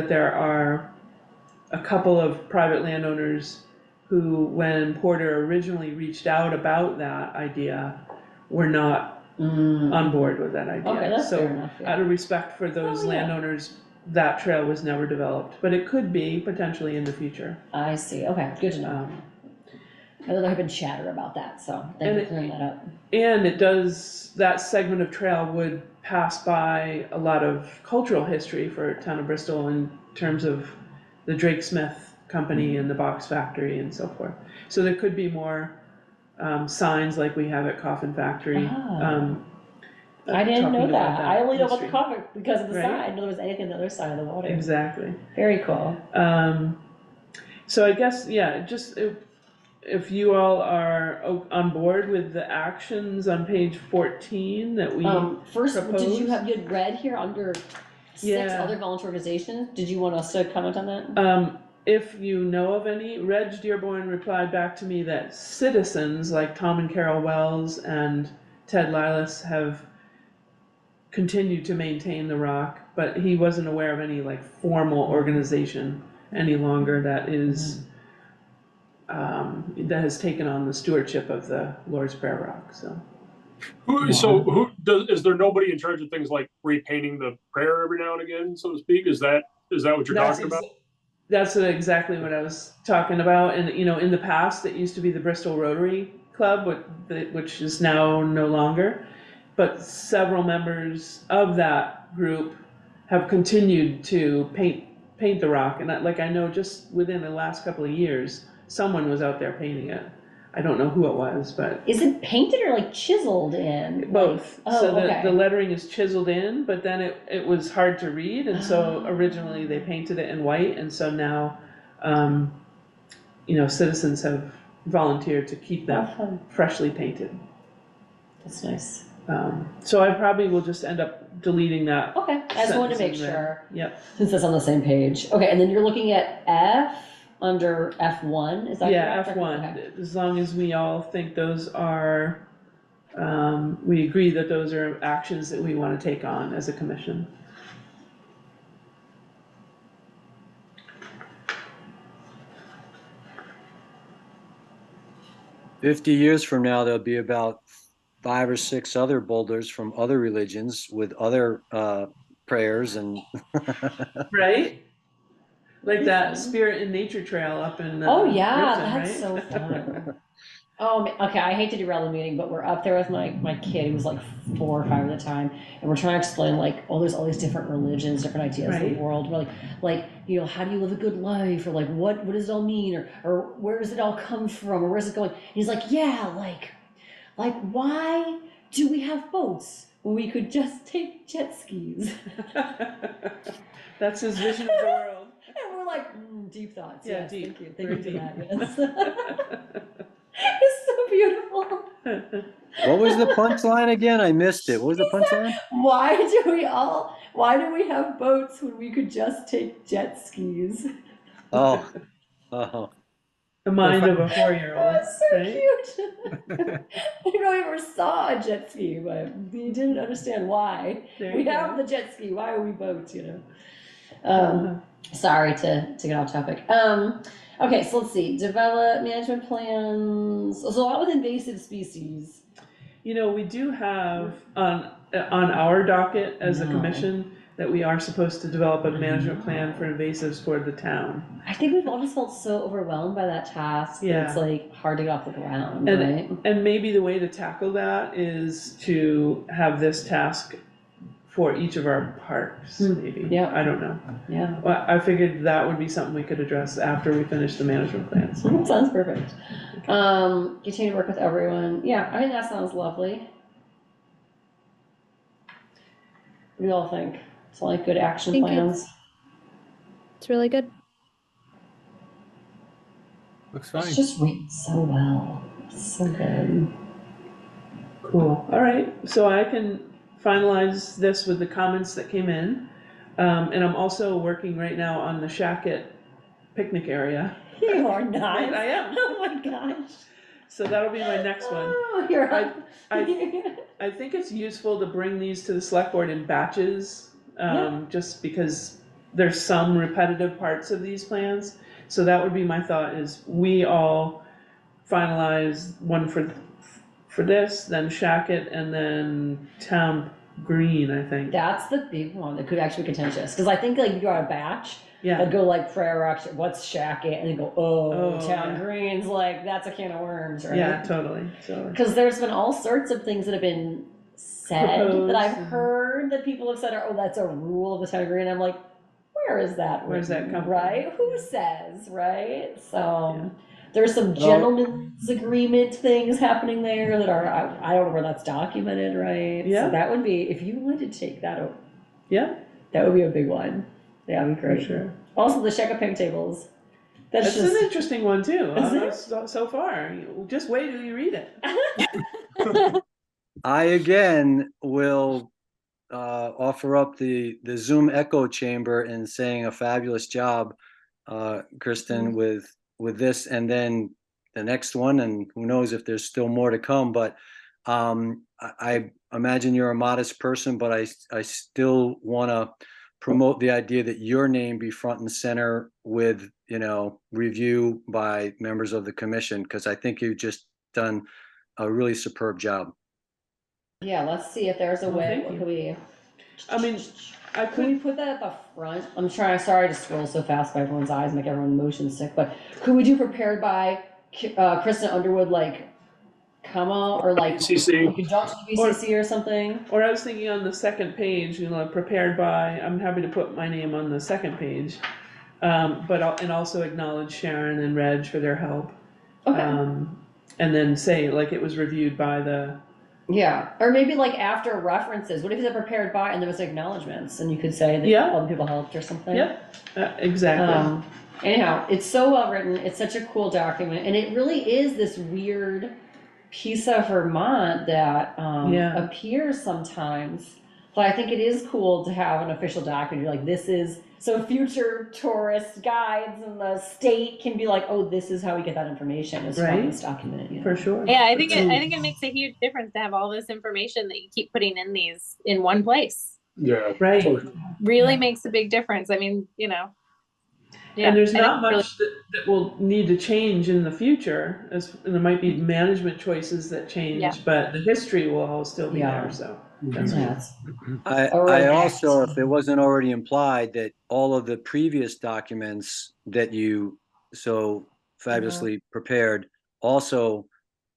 there are a couple of private landowners who, when Porter originally reached out about that idea, were not on board with that idea. Okay, that's so fair enough. Yeah. out of respect for those Oh, yeah. landowners, that trail was never developed, but it could be potentially in the future. I see. Okay, good to know. Um, I know there have been chatter about that, so thank you for clearing that up. And that segment of trail would pass by a lot of cultural history for town of Bristol in terms of the Drake Smith Company and the box factory and so forth. So there could be more signs like we have at Coffin Factory. Ah. I didn't talking know about that. I only know about the history. coffee because of the Right. side. I didn't know there was anything on the other side of the water. Exactly. Very cool. So I guess, yeah, just if you all are on board with the actions on page 14 that we First, did you proposed. had read here under 6 Yeah. other volunteer organizations? Did you want us to comment on that? If you know of any, Reg Dearborn replied back to me that citizens like Tom and Carol Wells and Ted Lilas have continued to maintain the rock, but he wasn't aware of any like formal organization any longer that is that has taken on the stewardship of the Lord's Prayer Rock. So Is there nobody in charge of things like repainting the prayer every now and again, so to speak? Is that what you're talking about? That's exactly what I was talking about. And in the past, it used to be the Bristol Rotary Club, which is now no longer. But several members of that group have continued to paint the rock, and I know just within the last couple of years, someone was out there painting it. I don't know who it was, but Is it painted or like chiseled in? both. Like, So oh, the okay. lettering is chiseled in, but then it was hard to read, and so Oh. originally they painted it in white, and so now, you know, citizens have volunteered to keep Oh, them fun. freshly painted. That's nice. So I probably will just end up deleting that. Okay, I just wanted to make sentence in red. sure, Yep. since it's on the same page. Okay, and then you're looking at F under F1, is that Yeah, correct? F1, Okay. as long as we all think those are, we agree that those are actions that we want to take on as a commission. "50 years from now, there'll be about 5 or 6 other boulders from other religions with other prayers and Right? Like that Fun. Spirit in Nature Trail up in Oh yeah, Ripton, that's right? so fun. Oh, okay, I hate to derail the meeting, but we're up there with my kid, who was like 4 or 5 at the time, and we're trying to explain like, oh, there's all these different religions, different ideas of Right. the world. We're like, you know, how do you live a good life, or like, what does it all mean, or where does it all come from, or where's it going? And he's like, yeah, like why do we have boats when we could just take jet skis? That's his vision of the world. And we're like, deep thoughts. Yeah, Yes, deep. thank Very you for deep. that. Yes. It's so beautiful. what was the punchline again? I missed it. What was the punchline? Why do we have boats when we could just take jet skis? Oh, oh, The mind of a That 4-year-old, was so right? cute. I know we ever saw a jet ski, but we didn't understand why. There We you have go. the jet ski. Why are we boats? You know. Sorry to get off topic. Okay, so let's see. Develop management plans. So a lot with invasive species. You know, we do have on our docket as a No. commission that we are supposed to develop a management know. plan for invasives toward the town. I think we've all just felt so overwhelmed by that task that it's Yeah. like hard to get off the ground, And right? and maybe the way to tackle that is to have this task for each of our parks, maybe. Yeah. I don't know. Yeah. Well, I figured that would be something we could address after we finish the management plans. Sounds perfect. Continue to work with everyone. Yeah, I think that sounds lovely. What do you all think? It's like good action Think plans. It's really good. Looks It's fine. just written so well. It's so good. Cool. All right. So I can finalize this with the comments that came in. And I'm also working right now on the Shacket picnic area. You are not. I am. Oh my gosh. So that'll be my next one. Oh, you're I think it's useful to bring these to the select board in batches, just because there's some repetitive parts of these plans. So that would be my thought, is we all finalize one for this, then Shacket, and then Town Green, I think. That's the big one that could actually be contentious, because I think like you got a batch. Yeah. I'd go like Prayer Action, what's Shacket, and then go, oh, Town yeah. Greens, like that's a can of worms, right? Yeah, totally. Because there's been all sorts of things that have been said Proposed that I've and- heard that people have said, oh, that's a rule of the Town Green. I'm like, where is that? Where's that written, come from? right? Who Yeah. says, right? So Yeah. there's some Well- gentleman's agreement things happening there that are, I don't know where that's documented, right? Yeah. So that would be, if you wanted to take that over, Yeah, that would be a big one. Yeah, that'd be for great. sure. Also, the check of pink tables. That's That's just. an interesting one too. Is it? So far, just wait till you read it. I again will offer up the Zoom echo chamber in saying a fabulous job, Kristen, with this, and then the next one, and who knows if there's still more to come. But I imagine you're a modest person, but I still want to promote the idea that your name be front and center with, you know, review by members of the commission, because I think you've just done a really superb job. Yeah, let's see if there's a Well, way. thank What you. could we? I mean, I Can we could, put that at the front? I'm trying. Sorry to scroll so fast by everyone's eyes, make everyone motion sick. But could we do prepared by Kristen Underwood, like, comma, or like BCC. in conjunction with BCC or something? or I was thinking on the second page, you know, prepared by, I'm happy to put my name on the second page. But and also acknowledge Sharon and Reg for their help. Okay. and then say like it was reviewed by the, Yeah, or maybe like after references, what if it's prepared by and there was acknowledgements and you could say that Yeah. other people helped or something? yep, exactly. Anyhow, it's so well written. It's such a cool document, and it really is this weird piece of Vermont that Yeah. appears sometimes. But I think it is cool to have an official document. You're like, this is so future tourist guides in the state can be like, oh, this is how we get that information. Is from Right. this document. You know? For sure. Yeah, I think it makes a huge difference to have all this information that you keep putting in these in one place. Yeah. Right. totally. Really makes a big difference. I mean, you know. Yeah, And there's I think not really- much that will need to change in the future, and there might be management choices that change, Yeah. but the history will all still be Yeah. there, so. That's Yeah, cool. it's- I Alright. also, if it wasn't already implied, that all of the previous documents that you so fabulously prepared, also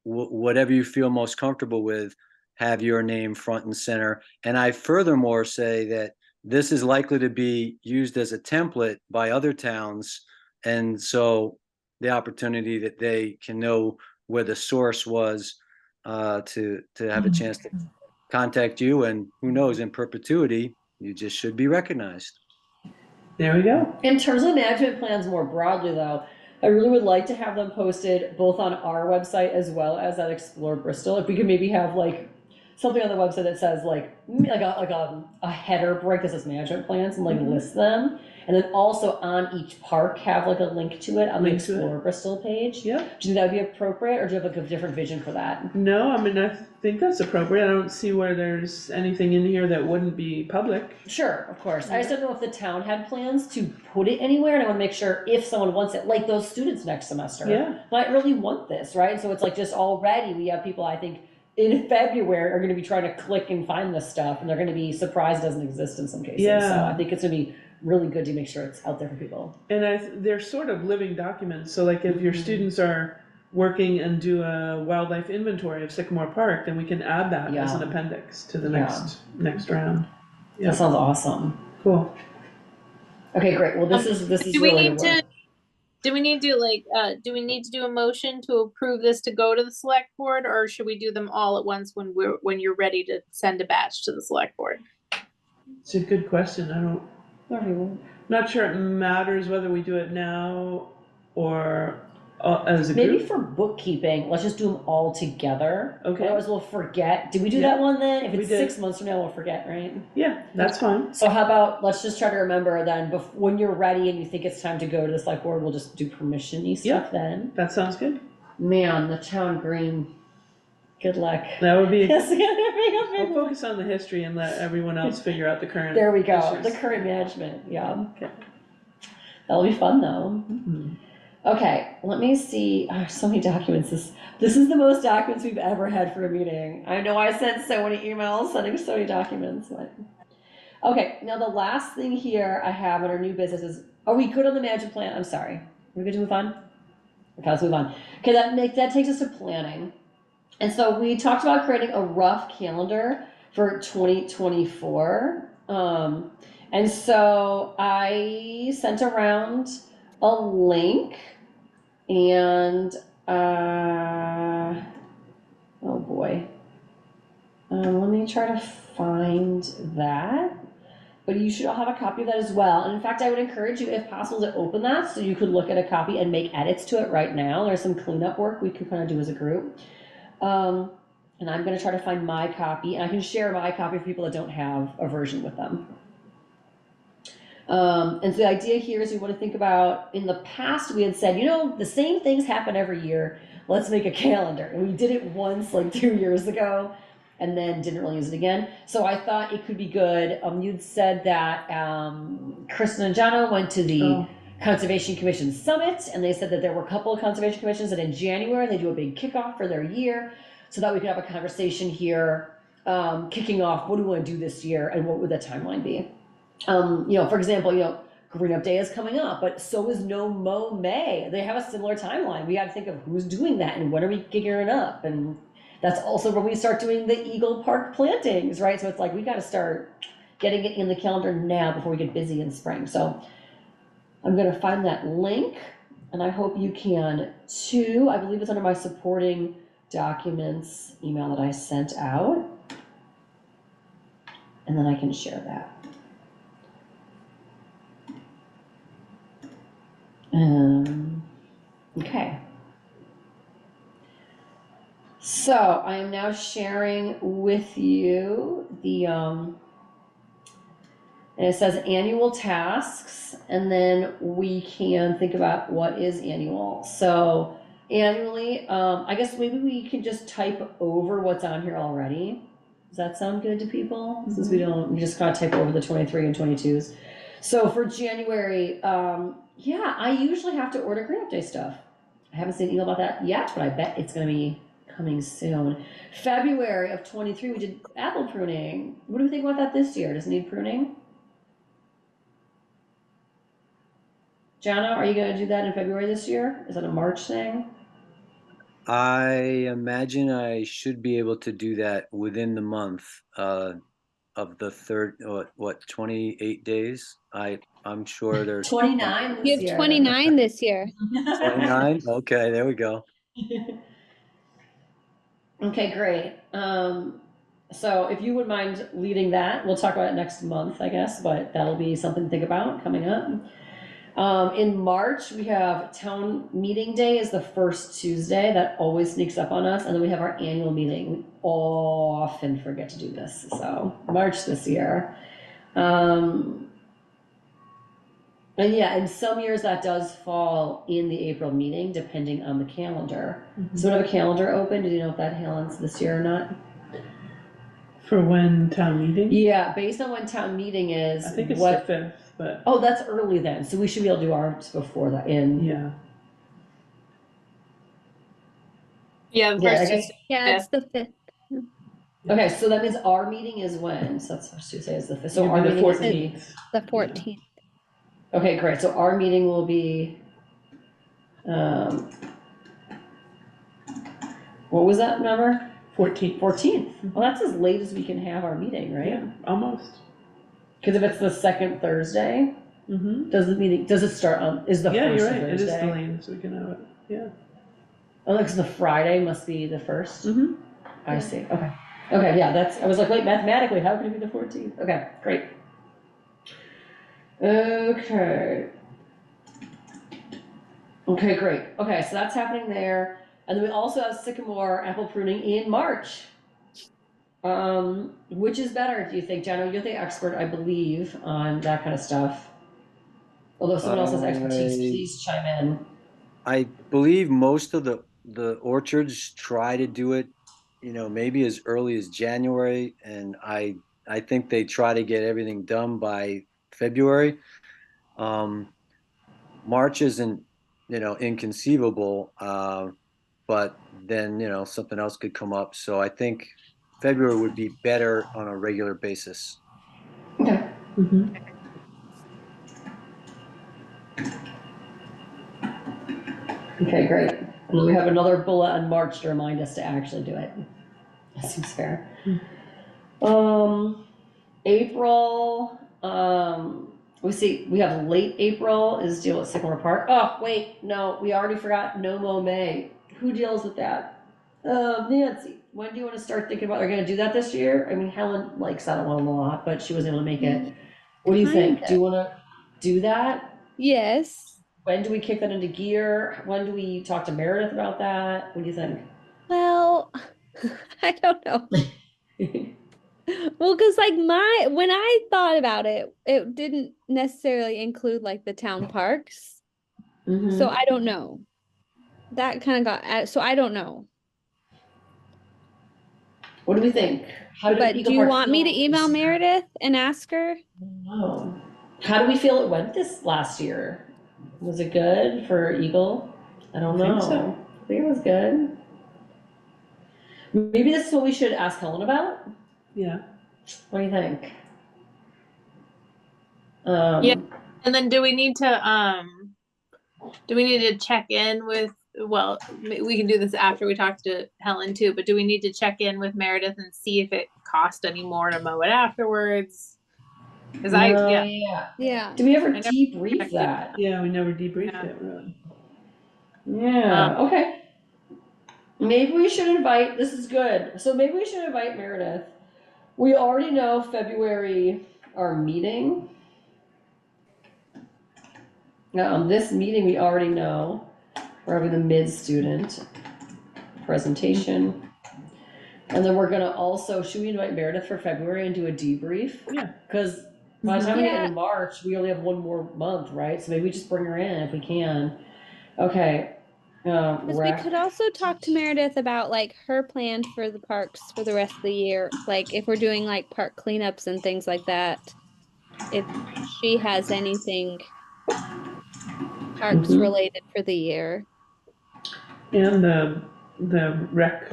whatever you feel most comfortable with, have your name front and center. And I furthermore say that this is likely to be used as a template by other towns. And so the opportunity that they can know where the source was, to have a chance to contact you, and who knows, in perpetuity, you just should be recognized. There we go. In terms of management plans more broadly, though, I really would like to have them posted both on our website as well as at Explore Bristol. If we could maybe have like something on the website that says like a header break that says management plans and like list them, and then also on each park have like a link to it on the Link to it. Explore Bristol page. Yeah. Do you think that would be appropriate, or do you have like a different vision for that? No, I mean, I think that's appropriate. I don't see where there's anything in here that wouldn't be public. Sure, of course. I just don't know if the town had plans to put it anywhere, and I want to make sure if someone wants it, like those students next semester, Yeah. might really want this, right? So it's like just already we have people, I think, in February are going to be trying to click and find this stuff, and they're going to be surprised it doesn't exist in some cases. Yeah. So I think it's going to be really good to make sure it's out there for people. And they're sort of living documents. So like if your students are working and do a wildlife inventory of Sycamore Park, then we can add that as an Yeah. appendix to the Yeah. next round. Yeah. That sounds awesome. Cool. Okay, great. Well, this is do we really need good work. do we need to do we need to do a motion to approve this to go to the select board, or should we do them all at once when you're ready to send a batch to the select board? It's a good question. Not sure it matters whether we do it now or as a Maybe group. for bookkeeping, let's just do them all together. Okay. Otherwise, we'll forget. Did we do Yeah. that one then? If We it's did. 6 months from now, we'll forget, right? Yeah, that's fine. So how about, let's just try to remember then, when you're ready and you think it's time to go to the select board, we'll just do permission-y stuff then. That sounds good. Man, the town green, good luck. That would be. It's gonna be a We'll big one. focus on the history and let everyone else figure out the current. There we go, issues. the current management, yeah. Okay. That'll be fun though. Mhm. Okay, let me see, so many documents, this is the most documents we've ever had for a meeting. I know I sent so many emails, sending so many documents, but. Okay, now the last thing here I have in our new business is, are we good on the management plan? I'm sorry, are we good to move on? Okay, let's move on. Okay, that takes us to planning. And so we talked about creating a rough calendar for 2024. And so I sent around a link and, oh boy. Let me try to find that. But you should all have a copy of that as well. And in fact, I would encourage you, if possible, to open that so you could look at a copy and make edits to it right now. There's some cleanup work we can kind of do as a group. And I'm going to try to find my copy, and I can share my copy for people that don't have a version with them. And so the idea here is we want to think about, in the past we had said, you know, the same things happen every year. Let's make a calendar. And we did it once like 2 years ago and then didn't really use it again. So I thought it could be good. You'd said that Kristen and Jana went to the Conservation Commission Summit, and they said that there were a couple of conservation commissions that in January they do a big kickoff for their year, so that we could have a conversation here, kicking off what do we want to do this year and what would the timeline be. You know, for example, you know, Green Up Day is coming up, but so is No Mow May. They have a similar timeline. We got to think of who's doing that and when are we gearing up, and that's also when we start doing the Eagle Park plantings, right? So it's like we got to start getting it in the calendar now before we get busy in spring. So I'm going to find that link. and I hope you can too. I believe it's under my supporting documents email that I sent out. And then I can share that. Okay. So I am now sharing with you the, and it says annual tasks, and then we can think about what is annual. So annually, I guess maybe we can just type over what's on here already. Does that sound good to people? Since we just gotta type over the 23 and 22s. So for January, yeah, I usually have to order Green Up Day stuff. I haven't seen an email about that yet, but I bet it's gonna be coming soon. February of 23, we did apple pruning. What do we think about that this year? Does it need pruning? Jana, are you gonna do that in February this year? Is that a March thing? I imagine I should be able to do that within the month of the third, what, 28 days? I'm sure there's 29 You this have year. 29 this year. 29. Okay, there we go. Okay, great. So if you would mind leading that, we'll talk about it next month, I guess, but that'll be something to think about coming up. In March, we have town meeting day is the first Tuesday. That always sneaks up on us. And then we have our annual meeting. We often forget to do this. So March this year. And yeah, in some years that does fall in the April meeting, depending on the calendar. So we have a calendar open. Do you know if that lands this year or not? For when town meeting? Yeah, based on when town meeting is. I think it's what, the 5th, but oh, that's early then. So we should be able to do ours before that in. yeah. Yeah, the Yeah, I first guess. Tuesday. Yeah, it's the 5th. Okay, so that means our meeting is when? So that's first Tuesday is the 5th. So It'll our be the meeting is 14th. The 14th. okay, great. So our meeting will be, what was that number? 14th. 14th. Well, that's as late as we can have our meeting, right? Yeah, almost. Because if it's the second Thursday, Mm-hmm. does it start on, is the Yeah, first you're a right. It is Thursday? delayed, so we can have it. Yeah. Oh, because the Friday must be the first? Mm-hmm. I see, okay. Okay, yeah, I was like, wait, mathematically, how can it be the 14th? Okay, great. Okay. Okay, great. Okay, so that's happening there. And then we also have Sycamore apple pruning in March. Which is better, do you think, Jenna? You're the expert, I believe, on that kind of stuff. Although if someone else has expertise, please chime in. I believe most of the orchards try to do it, maybe as early as January, and I think they try to get everything done by February. March isn't, inconceivable, but then, something else could come up. So I think February would be better on a regular basis. Okay. Mm-hmm. Okay, great. And then we have another bullet on March to remind us to actually do it. That seems fair. April, we have late April is deal with Sycamore Park. Oh, wait, no, we already forgot No Mow May. Who deals with that? Nancy, when do you want to start thinking about, are you gonna do that this year? I mean, Helen likes that one a lot, but she wasn't able to make it. What do you think? Kinda. Do you wanna do that? Yes. When do we kick that into gear? When do we talk to Meredith about that? What do you think? Well, I don't know. Well, because like when I thought about it, it didn't necessarily include like the town parks. So I don't know. That kind of got, so I don't know. What do we think? How did But Eagle do you Park want me to feel email this year? Meredith and ask her? Oh. How do we feel it went this last year? Was it good for Eagle? I don't I know. think so. I think it was good. Maybe this is what we should ask Helen about. Yeah. What do you think? Yeah. And then do we need to check in with, well, we can do this after we talk to Helen too, but do we need to check in with Meredith and see if it cost any more to mow it afterwards? Because yeah. Yeah. Do we ever I never debrief checked that? Yeah, we never debriefed Yeah. it, really. Yeah, okay. Maybe we should invite, this is good. So maybe we should invite Meredith. We already know February, our meeting. This meeting we already know. We're having the mid-student presentation. And then we're gonna also, should we invite Meredith for February and do a debrief? Yeah. Cause by the time we get Yeah. into March, we only have one more month, right? So maybe we just bring her in if we can. Okay. Because we could also talk to Meredith about like her plans for the parks for the rest of the year. Like if we're doing like park cleanups and things like that. If she has anything parks Mhm. related for the year. And the rec,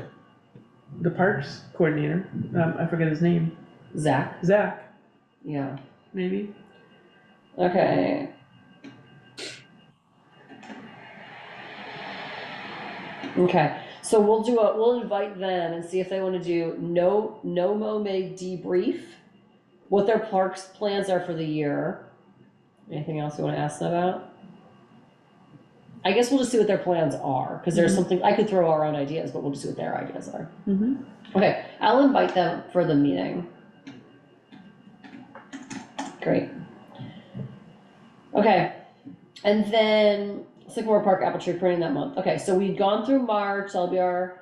the parks coordinator, I forget his name, Zach, Zach, yeah. maybe? Okay. Okay, so we'll invite them and see if they wanna do no mow May debrief, what their parks plans are for the year. Anything else you wanna ask them about? I guess we'll just see what their plans are, cause there's Mhm. something, I could throw our own ideas, but we'll just see what their ideas are. Mm-hmm. Okay, I'll invite them for the meeting. Great. Okay, and then Sycamore Park apple tree pruning that month. Okay, so we've gone through March, that'll be our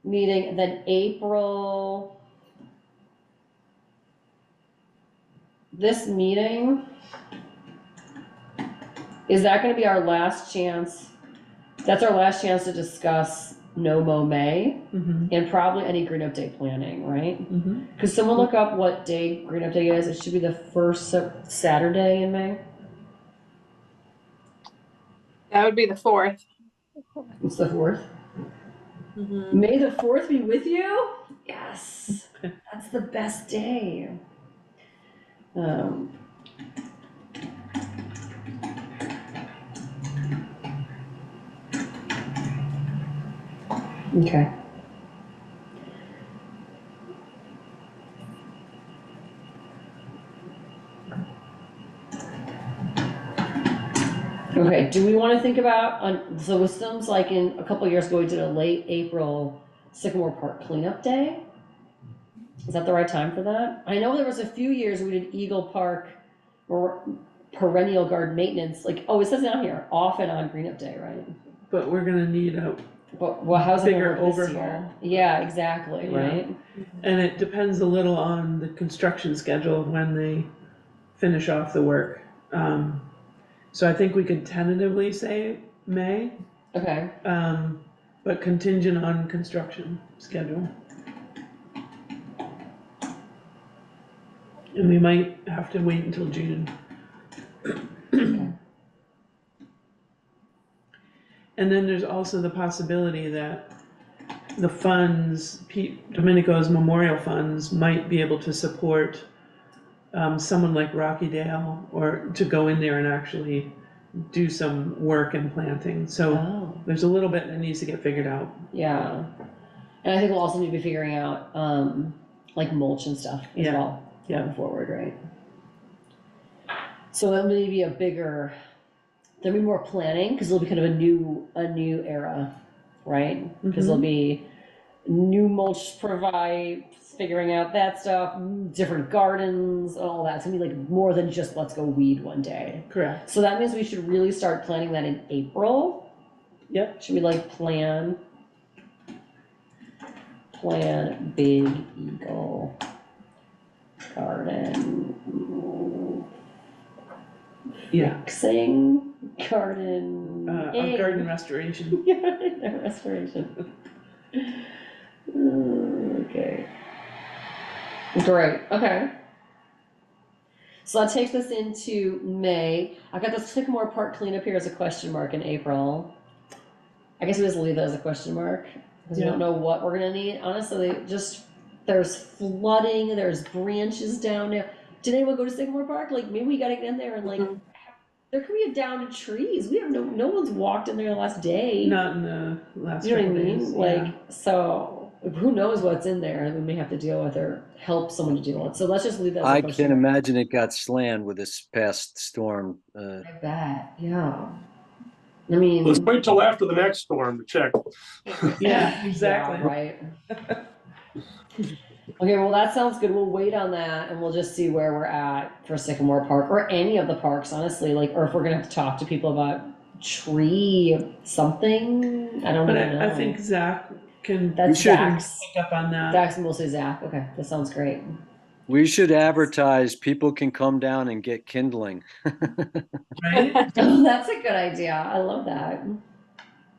meeting, and then April. This meeting, is that gonna be our last chance? That's our last chance to discuss no mow May Mm-hmm. and probably any green up day planning, right? Mm-hmm. Could someone look up what day green up day is? It should be the first Saturday in May. That would be the 4th. It's the 4th. Mm-hmm. May the 4th be with you? Yes, that's the best day. Okay. Okay, do we wanna think about, so Wisdom's like in, a couple years ago, we did a late April Sycamore Park cleanup day? Is that the right time for that? I know there was a few years we did Eagle Park or perennial garden maintenance, like, oh, it says down here, off and on green up day, right? But we're gonna need But, well, how's it gonna Bigger work this year? overhaul. Yeah, exactly, Yeah. right? and it depends a little on the construction schedule of when they finish off the work. So I think we could tentatively say May, Okay, but contingent on construction schedule. And we might have to wait until June. okay, And then there's also the possibility that the funds, Domenico's memorial funds might be able to support someone like Rocky Dale, or to go in there and actually do some work and planting. So oh, there's a little bit that needs to get figured out. yeah. And I think we'll also need to be figuring out, like mulch and stuff as Yeah, well, yeah. going forward, right? So that may be there'll be more planning, cause it'll be kind of a new era, right? Cause there'll be new mulch provide, figuring out that stuff, different gardens, and all that. It's gonna be like more than just let's go weed one day. Correct. So that means we should really start planning that in April. Yep. Should we like plan Big Eagle Garden Yeah. fixing garden A garden restoration. yeah, restoration. Okay. Great. Okay. So that takes us into May. I got the Sycamore Park cleanup here as a question mark in April. I guess we just leave that as a question mark because we Yeah. don't know what we're gonna need. Honestly, there's flooding, there's branches down there. Did anyone go to Sycamore Park? Like maybe we gotta get in there and like there could be a downed trees. We have no one's walked in there the last day. Not in the last You know what I couple mean? days. Like, Yeah. so who knows what's in there and we may have to deal with or help someone to deal with. So let's just leave that as a I question. can imagine it got slammed with this past storm. I bet, yeah. I mean, Let's wait till after the next storm to check. Yeah, exactly. Yeah, right. Okay, well, that sounds good. We'll wait on that and we'll just see where we're at for Sycamore Park or any of the parks, honestly. Like, or if we're gonna have to talk to people about tree something. I don't But even know. I think Zach can That's should- Zach's. pick up on that. Zach's mostly Zach. Okay, that sounds great. We should advertise, people can come down and get kindling. Right? Oh, that's a good idea. I love that.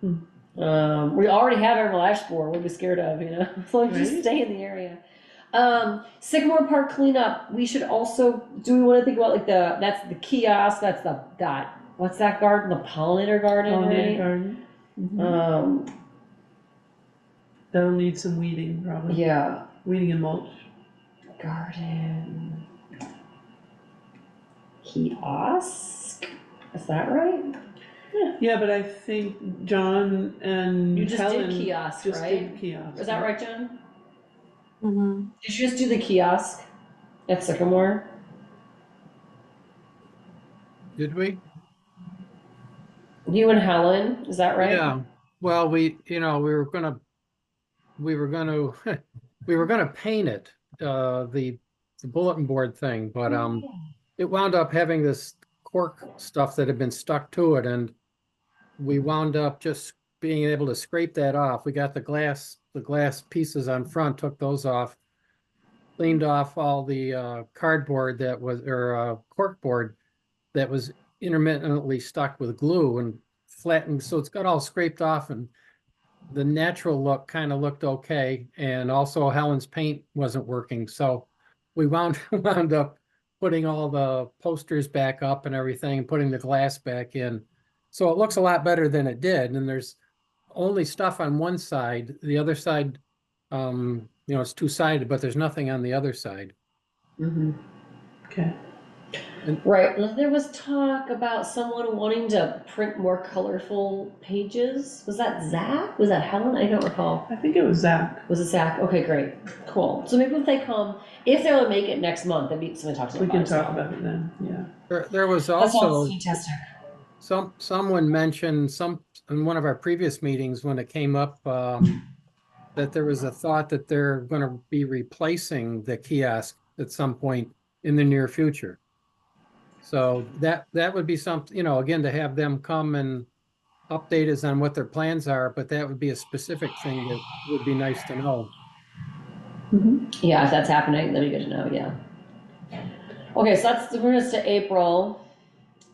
We already have our lash board. What are we scared of, you know? So just Right. stay in the area. Sycamore Park cleanup. We should also, do we want to think about like that's the kiosk, that's that, what's that garden? The pollinator garden, Pollinator right? garden. Mhm. That'll need some weeding, probably. Yeah, Weeding and mulch. garden. Kiosk? Is that right? Yeah, but I think John and You just Helen did kiosk, just right? did kiosk. Is that right, Jen? Mm-hmm. Did you just do the kiosk at Sycamore? Did we? You and Helen, is that right? Yeah, well, we were gonna we were gonna paint it, the bulletin board thing, but it wound up having this cork stuff that had been stuck to it, and we wound up just being able to scrape that off. We got the glass pieces on front, took those off, cleaned off all the cardboard that was, or cork board that was intermittently stuck with glue and flattened, so it's got all scraped off, and the natural look kind of looked okay. And also Helen's paint wasn't working, so we wound up putting all the posters back up and everything, and putting the glass back in. So it looks a lot better than it did. And there's only stuff on one side. The other side, it's two-sided, but there's nothing on the other side. Mm-hmm. Okay. Right. Well, there was talk about someone wanting to print more colorful pages. Was that Zach? Was that Helen? I don't recall. I think it was Zach. Was it Zach? Okay, great. Cool. So maybe if they come, if they'll make it next month, that'd be something to talk to them We can about. talk as well. about it then, yeah. There was That also sounds fantastic. someone mentioned in one of our previous meetings when it came up, that there was a thought that they're going to be replacing the kiosk at some point in the near future. So that would be something, again, to have them come and update us on what their plans are, but that would be a specific thing that would be nice to know. Yeah, if that's happening, that'd be good to know. Yeah. Okay, so that's bring us to April,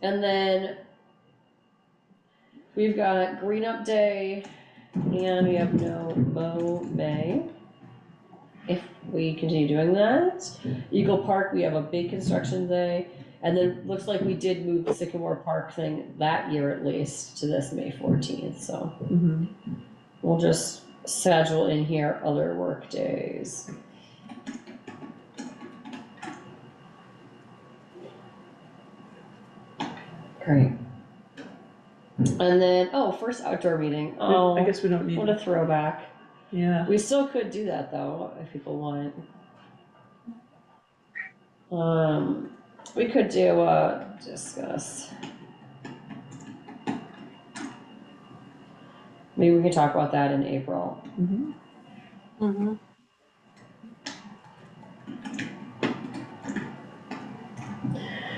and then we've got Green Up Day, and we have no Mow May. If we continue doing that, Eagle Park, we have a big construction day, and then looks like we did move the Sycamore Park thing that year at least to this May 14th. So Mm-hmm. we'll just schedule in here other work days. Great. And then, first outdoor meeting. Oh, I guess we don't need what a it. throwback. Yeah. We still could do that though, if people want. We could do discuss. Maybe we can talk about that in April. Mm-hmm. Mm-hmm.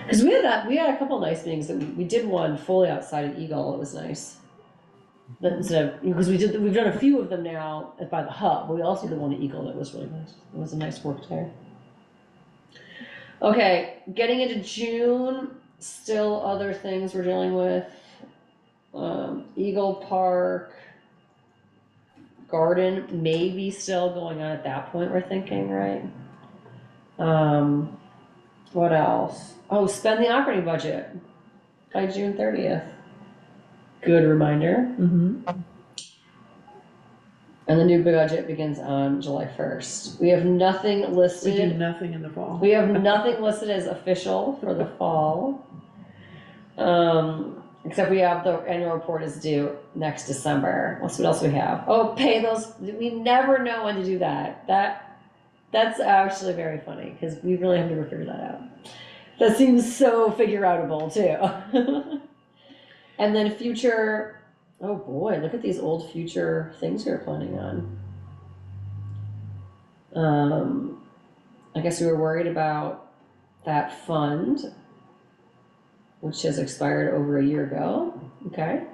Because we had a couple nice meetings that we did one fully outside of Eagle. It was nice. Because we've done a few of them now by the hub, but we also did one at Eagle that was really nice. It was a nice work day. Okay, getting into June, still other things we're dealing with. Eagle Park Garden, maybe still going on at that point, we're thinking, right? What else? Oh, spend the operating budget by June 30th. Good reminder. Mm-hmm. And the new budget begins on July 1st. We have nothing We do listed. nothing in the fall. We have nothing listed as official for the fall. Except we have the annual report is due next December. What else we have? Oh, pay those. We never know when to do that. That's actually very funny because we really have never figured that out. That seems so figure outable too. And then future, oh boy, look at these old future things we were planning on. I guess we were worried about that fund, which has expired over a year ago. Okay.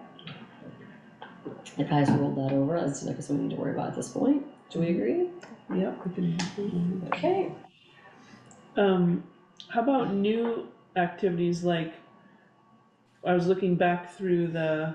The guys rolled that over. That's not something we need to worry about at this point. Do we agree? Yeah, we can. Okay. How about new activities like, I was looking back through the,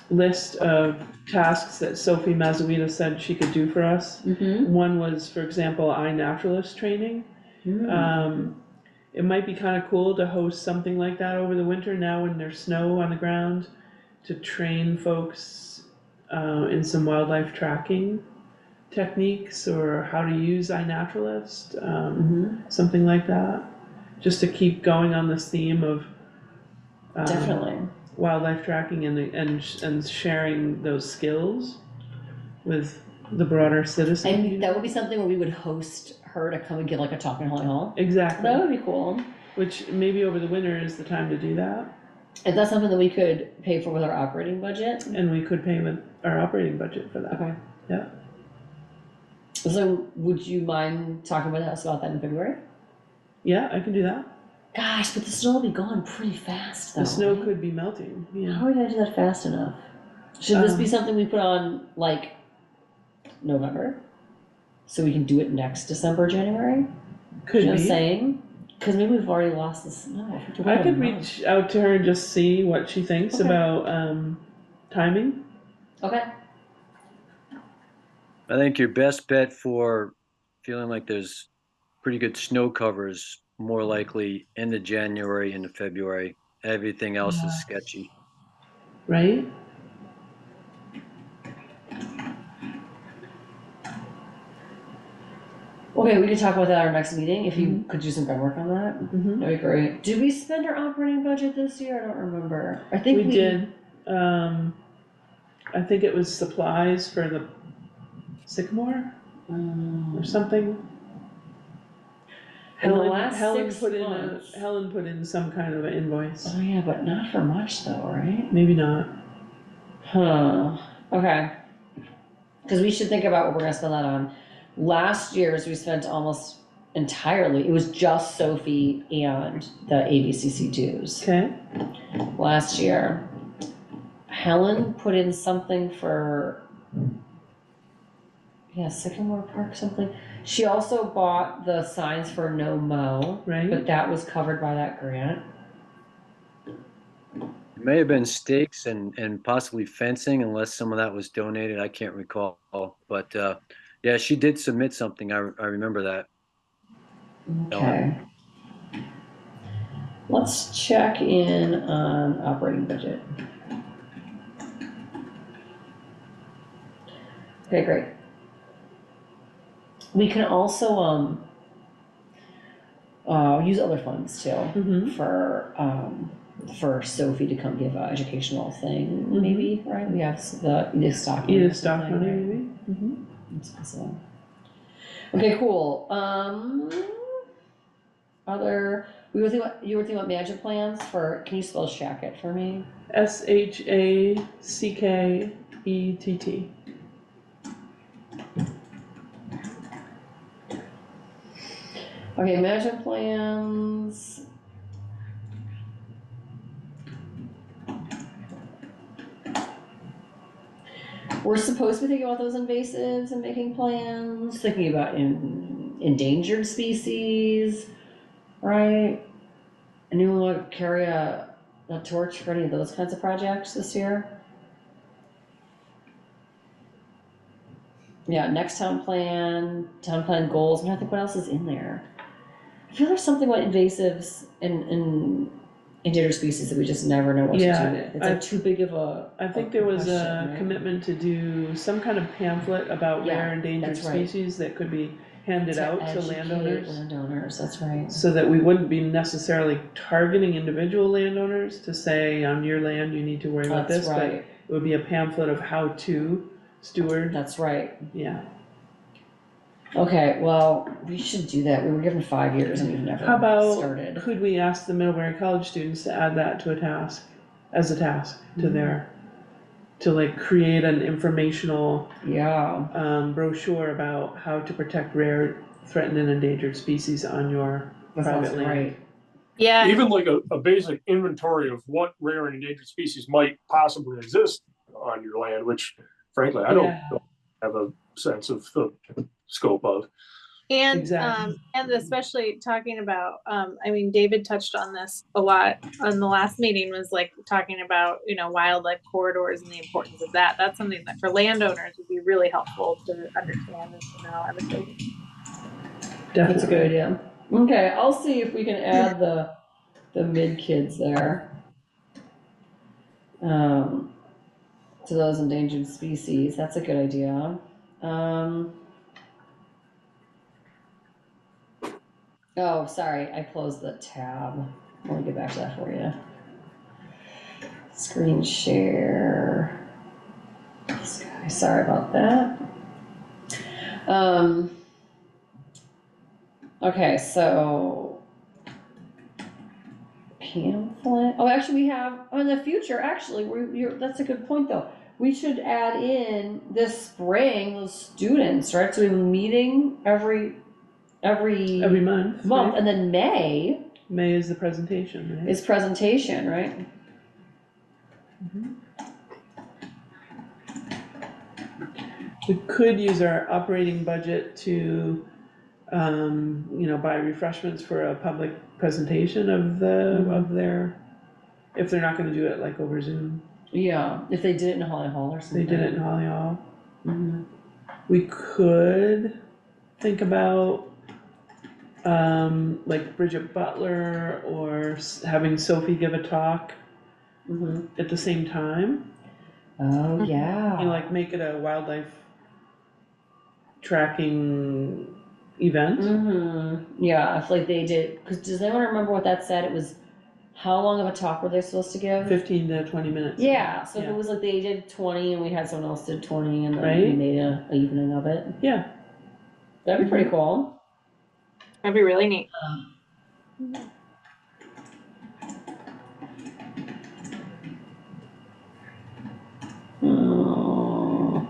list of tasks that Sophie Mazzuita said she could do for us. Mm-hmm. One was, for example, iNaturalist training. It might be kind of cool to host something like that over the winter now when there's snow on the ground, to train folks in some wildlife tracking techniques or how to use iNaturalist, something like that, just to keep going on this theme of Definitely. wildlife tracking and sharing those skills with the broader citizen. And that would be something where we would host her to come and give like a talk in Holly Hall. Exactly. That would be cool. Which maybe over the winter is the time to do that. Is that something that we could pay for with our operating budget? And we could pay with our operating budget for that. Okay. Yeah. So would you mind talking with us about that in February? Yeah, I can do that. Gosh, but the snow will be gone pretty fast though. The snow right? could be melting, yeah. How are we gonna do that fast enough? Should this be something we put on like November? So we can do it next December, January? Could You know what I'm be. saying? Cause maybe we've already lost the snow. I could reach out to her and just see what she thinks Okay. about timing. Okay. I think your best bet for feeling like there's pretty good snow covers, more likely into January, into February. Everything else is sketchy. Right? Okay, we can talk about that at our next meeting, if you could do some groundwork on that. Mm-hmm. That'd be great. Did we spend our operating budget this year? I don't remember. I think We did. I think it was supplies for the Sycamore or something. In the last 6 put months. Helen put in some kind of an invoice. Oh yeah, but not for much though, right? Maybe not. Huh, okay. Cause we should think about what we're gonna spend that on. Last year's, we spent almost entirely, it was just Sophie and the ABCC dues. Okay. Last year. Helen put in something for, yeah, Sycamore Park something. She also bought the signs for No Mow, Right. but that was covered by that grant. It may have been stakes and possibly fencing, unless some of that was donated. I can't recall. But yeah, she did submit something. I remember that. Okay. Let's check in on operating budget. Okay, great. We can also use other funds too Mm-hmm. for Sophie to come give an educational thing, Mhm. maybe, right? We have the Edith Stockman. Edith or something, Stockman, right? maybe. Mm-hmm. That's possible. Okay, cool. You were thinking about management plans for, can you spell Shackett for me? SHACKETT. Okay, management plans. We're supposed to be thinking about those invasives and making plans, thinking about endangered species, right? Anyone want to carry a torch for any of those kinds of projects this year? Yeah, next town plan goals. I'm trying to think what else is in there. I feel there's something about invasives and endangered species that we just never know what Yeah, to do with. It's like too big of a. I think there was question, a right? commitment to do some kind of pamphlet about Yeah, rare endangered that's right. species that could be handed out to educate landowners. Landowners, that's right. So that we wouldn't be necessarily targeting individual landowners to say, on your land, you need to worry about That's this, but right. it would be a pamphlet of how to steward, That's right. yeah. Okay, well, we should do that. We were given 5 years and we've never How about, started. could we ask the Middlebury College students to add that to a task? as a task to to like create an informational Yeah, brochure about how to protect rare, threatened and endangered species on your that sounds private land. great. Yeah, and Even like a basic inventory of what rare and endangered species might possibly exist on your land, which frankly, I don't Yeah. have a sense of the scope of. Exactly. And especially talking about, I mean, David touched on this a lot on the last meeting, was like talking about, you know, wildlife corridors and the importance of that. That's something that for landowners would be really helpful to understand and to know, I would think. Definitely. That's a good idea. Okay, I'll see if we can add the mid kids there. To those endangered species. That's a good idea. Oh, sorry, I closed the tab. Let me get back to that for you. Screen share. This guy, sorry about that. Okay, so pamphlet. Oh, actually, we have in the future. Actually, that's a good point, though. We should add in this spring those students, right? So we have a meeting every month. month, Right? and then May May is the presentation, right? is presentation, right? We could use our operating budget to, buy refreshments for a public presentation of of their, if they're not gonna do it like over Zoom. Yeah, if they did it in Holly Hall or They something. did it in Holly Hall. Mhm. We could think about, like Bridget Butler or having Sophie give a talk Mhm. at the same time. Oh yeah. Like make it a wildlife tracking event. Yeah, if like they did, because does anyone remember what that said? It was how long of a talk were they supposed to give? 15 to 20 minutes. Yeah, so if Yeah. it was like they did 20 and we had someone else did 20 and then we Right? made a evening of it. Yeah. That'd be pretty cool. That'd be really neat. Oh.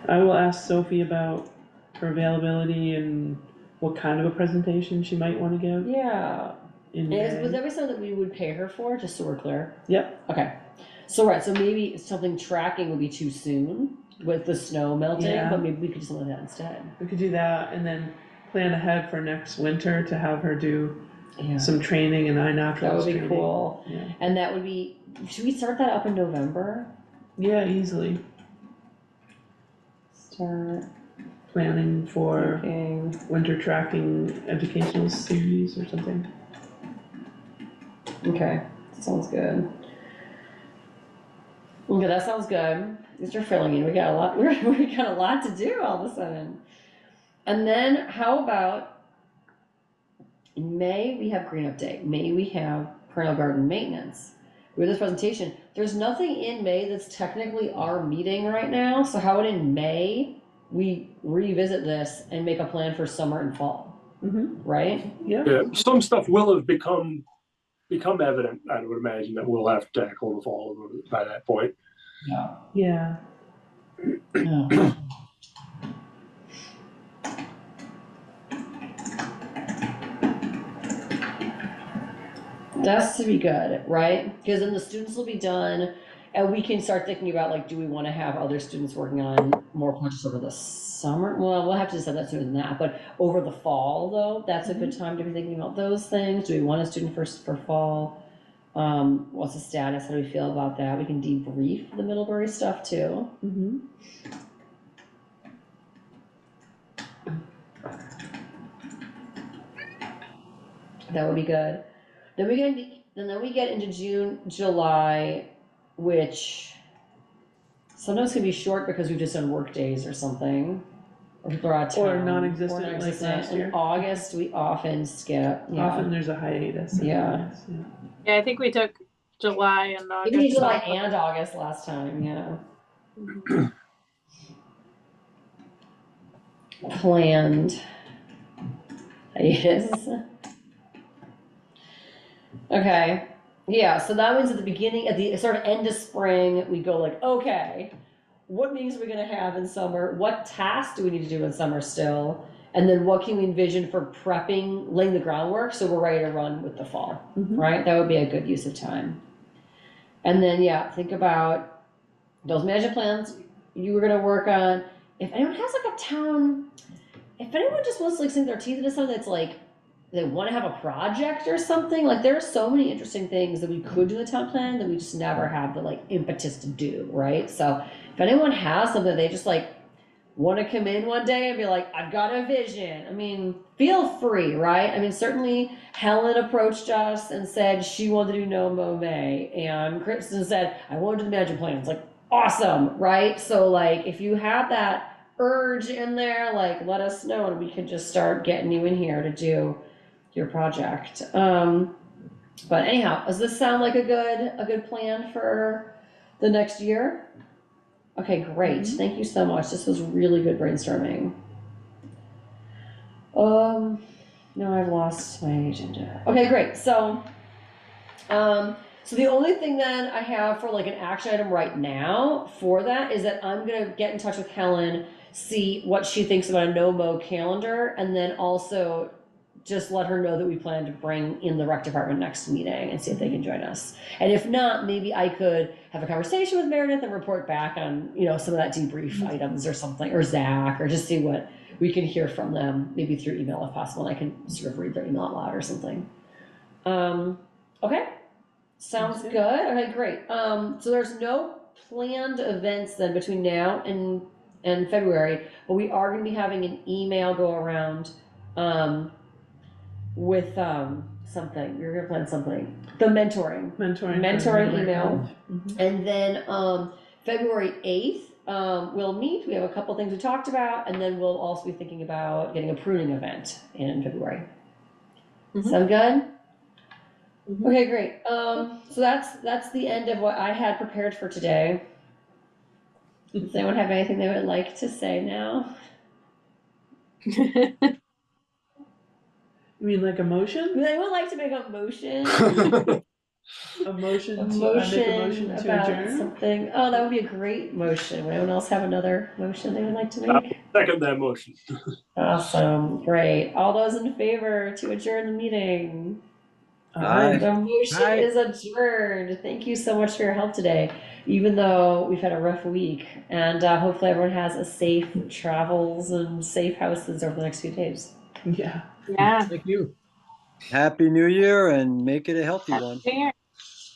I will ask Sophie about her availability and what kind of a presentation she might want to give Yeah. in And was May. that be something that we would pay her for, just so we're clear? Yep. Okay. So right, so maybe something tracking would be too soon with the snow melting, Yeah. but maybe we could do something like that instead. We could do that and then plan ahead for next winter to have her do Yeah. some training and iNaturalist That would be training. cool. Yeah. And that would be, should we start that up in November? Yeah, easily. Start Planning for thinking. winter tracking educational series or something. Okay, sounds good. Okay, that sounds good. These are filling in. We got a lot. We got a lot to do all of a sudden. And then how about in May we have green up day. May we have perennial garden maintenance. With this presentation, there's nothing in May that's technically our meeting right now. So how about in May we revisit this and make a plan for summer and fall, right? Yeah. Some stuff will have become evident, I would imagine, that we'll have to tackle the fall by that point. Yeah. Yeah. That's to be good, right? Because then the students will be done and we can start thinking about like, do we want to have other students working on more projects over the summer? Well, we'll have to decide that sooner than that, but over the fall though, that's a good time to be thinking about those things. Do we want a student for fall? What's the status? How do we feel about that? We can debrief the Middlebury stuff too. That would be good. Then we get into June, July, which sometimes can be short because we've just done work days or something. Or people are out of town. Or non-existent like non-existent. last year. In August, we often skip. Yeah. Often there's a hiatus. Yeah. Yeah, I think we took July and August. Maybe July and August last time, yeah. Planned hiatus. Okay. Yeah, so that means at the beginning, at the sort of end of spring, we go like, okay, what meetings are we gonna have in summer? What tasks do we need to do in summer still? And then what can we envision for prepping, laying the groundwork so we're ready to run with the fall, Mhm. right? That would be a good use of time. And then, yeah, think about those management plans you were gonna work on. If anyone has like a town, if anyone just wants to like sink their teeth into something that's like, they want to have a project or something, like there are so many interesting things that we could do in the town plan that we just never have the like impetus to do, right? So if anyone has something they just like want to come in one day and be like, I've got a vision, I mean, feel free, right? I mean, certainly Helen approached us and said she wanted to do No Mow May, and Kristen said, I want to do the management plans, like, awesome, right? So like, if you have that urge in there, like, let us know and we can just start getting you in here to do your project. But anyhow, does this sound like a good plan for the next year? Okay, great. Thank you so much. This was really good brainstorming. No, I've lost my agenda. Okay, great. So the only thing then I have for like an action item right now for that is that I'm gonna get in touch with Helen, see what she thinks about a no-mow calendar, and then also just let her know that we plan to bring in the rec department next meeting and see if they can join us. And if not, maybe I could have a conversation with Meredith and report back on, some of that debrief items or something, or Zach, or just see what we can hear from them, maybe through email if possible, and I can sort of read their email out loud or something. Okay, sounds good. Okay, great. So there's no planned events then between now and February, but we are gonna be having an email go around, with something. You're gonna plan something. The mentoring Mentoring email. Mhm. And then February 8th, we'll meet. We have a couple things we talked about, and then we'll also be thinking about getting a pruning event in February. Sound good? Okay, great. So that's the end of what I had prepared for today. Does anyone have anything they would like to say now? You mean like a motion? Would anyone like to make a motion? A motion A to, I make a motion motion to about adjourn? something. Oh, that would be a great motion. Would anyone else have another motion they would like to make? Second that motion. Awesome, great. All those in favor to adjourn the meeting? Aye. The motion Aye. is adjourned. Thank you so much for your help today, even though we've had a rough week. And hopefully everyone has a safe travels and safe houses over the next few days. Yeah. Yeah. Thank you. Happy New Year and make it a healthy one. Fair.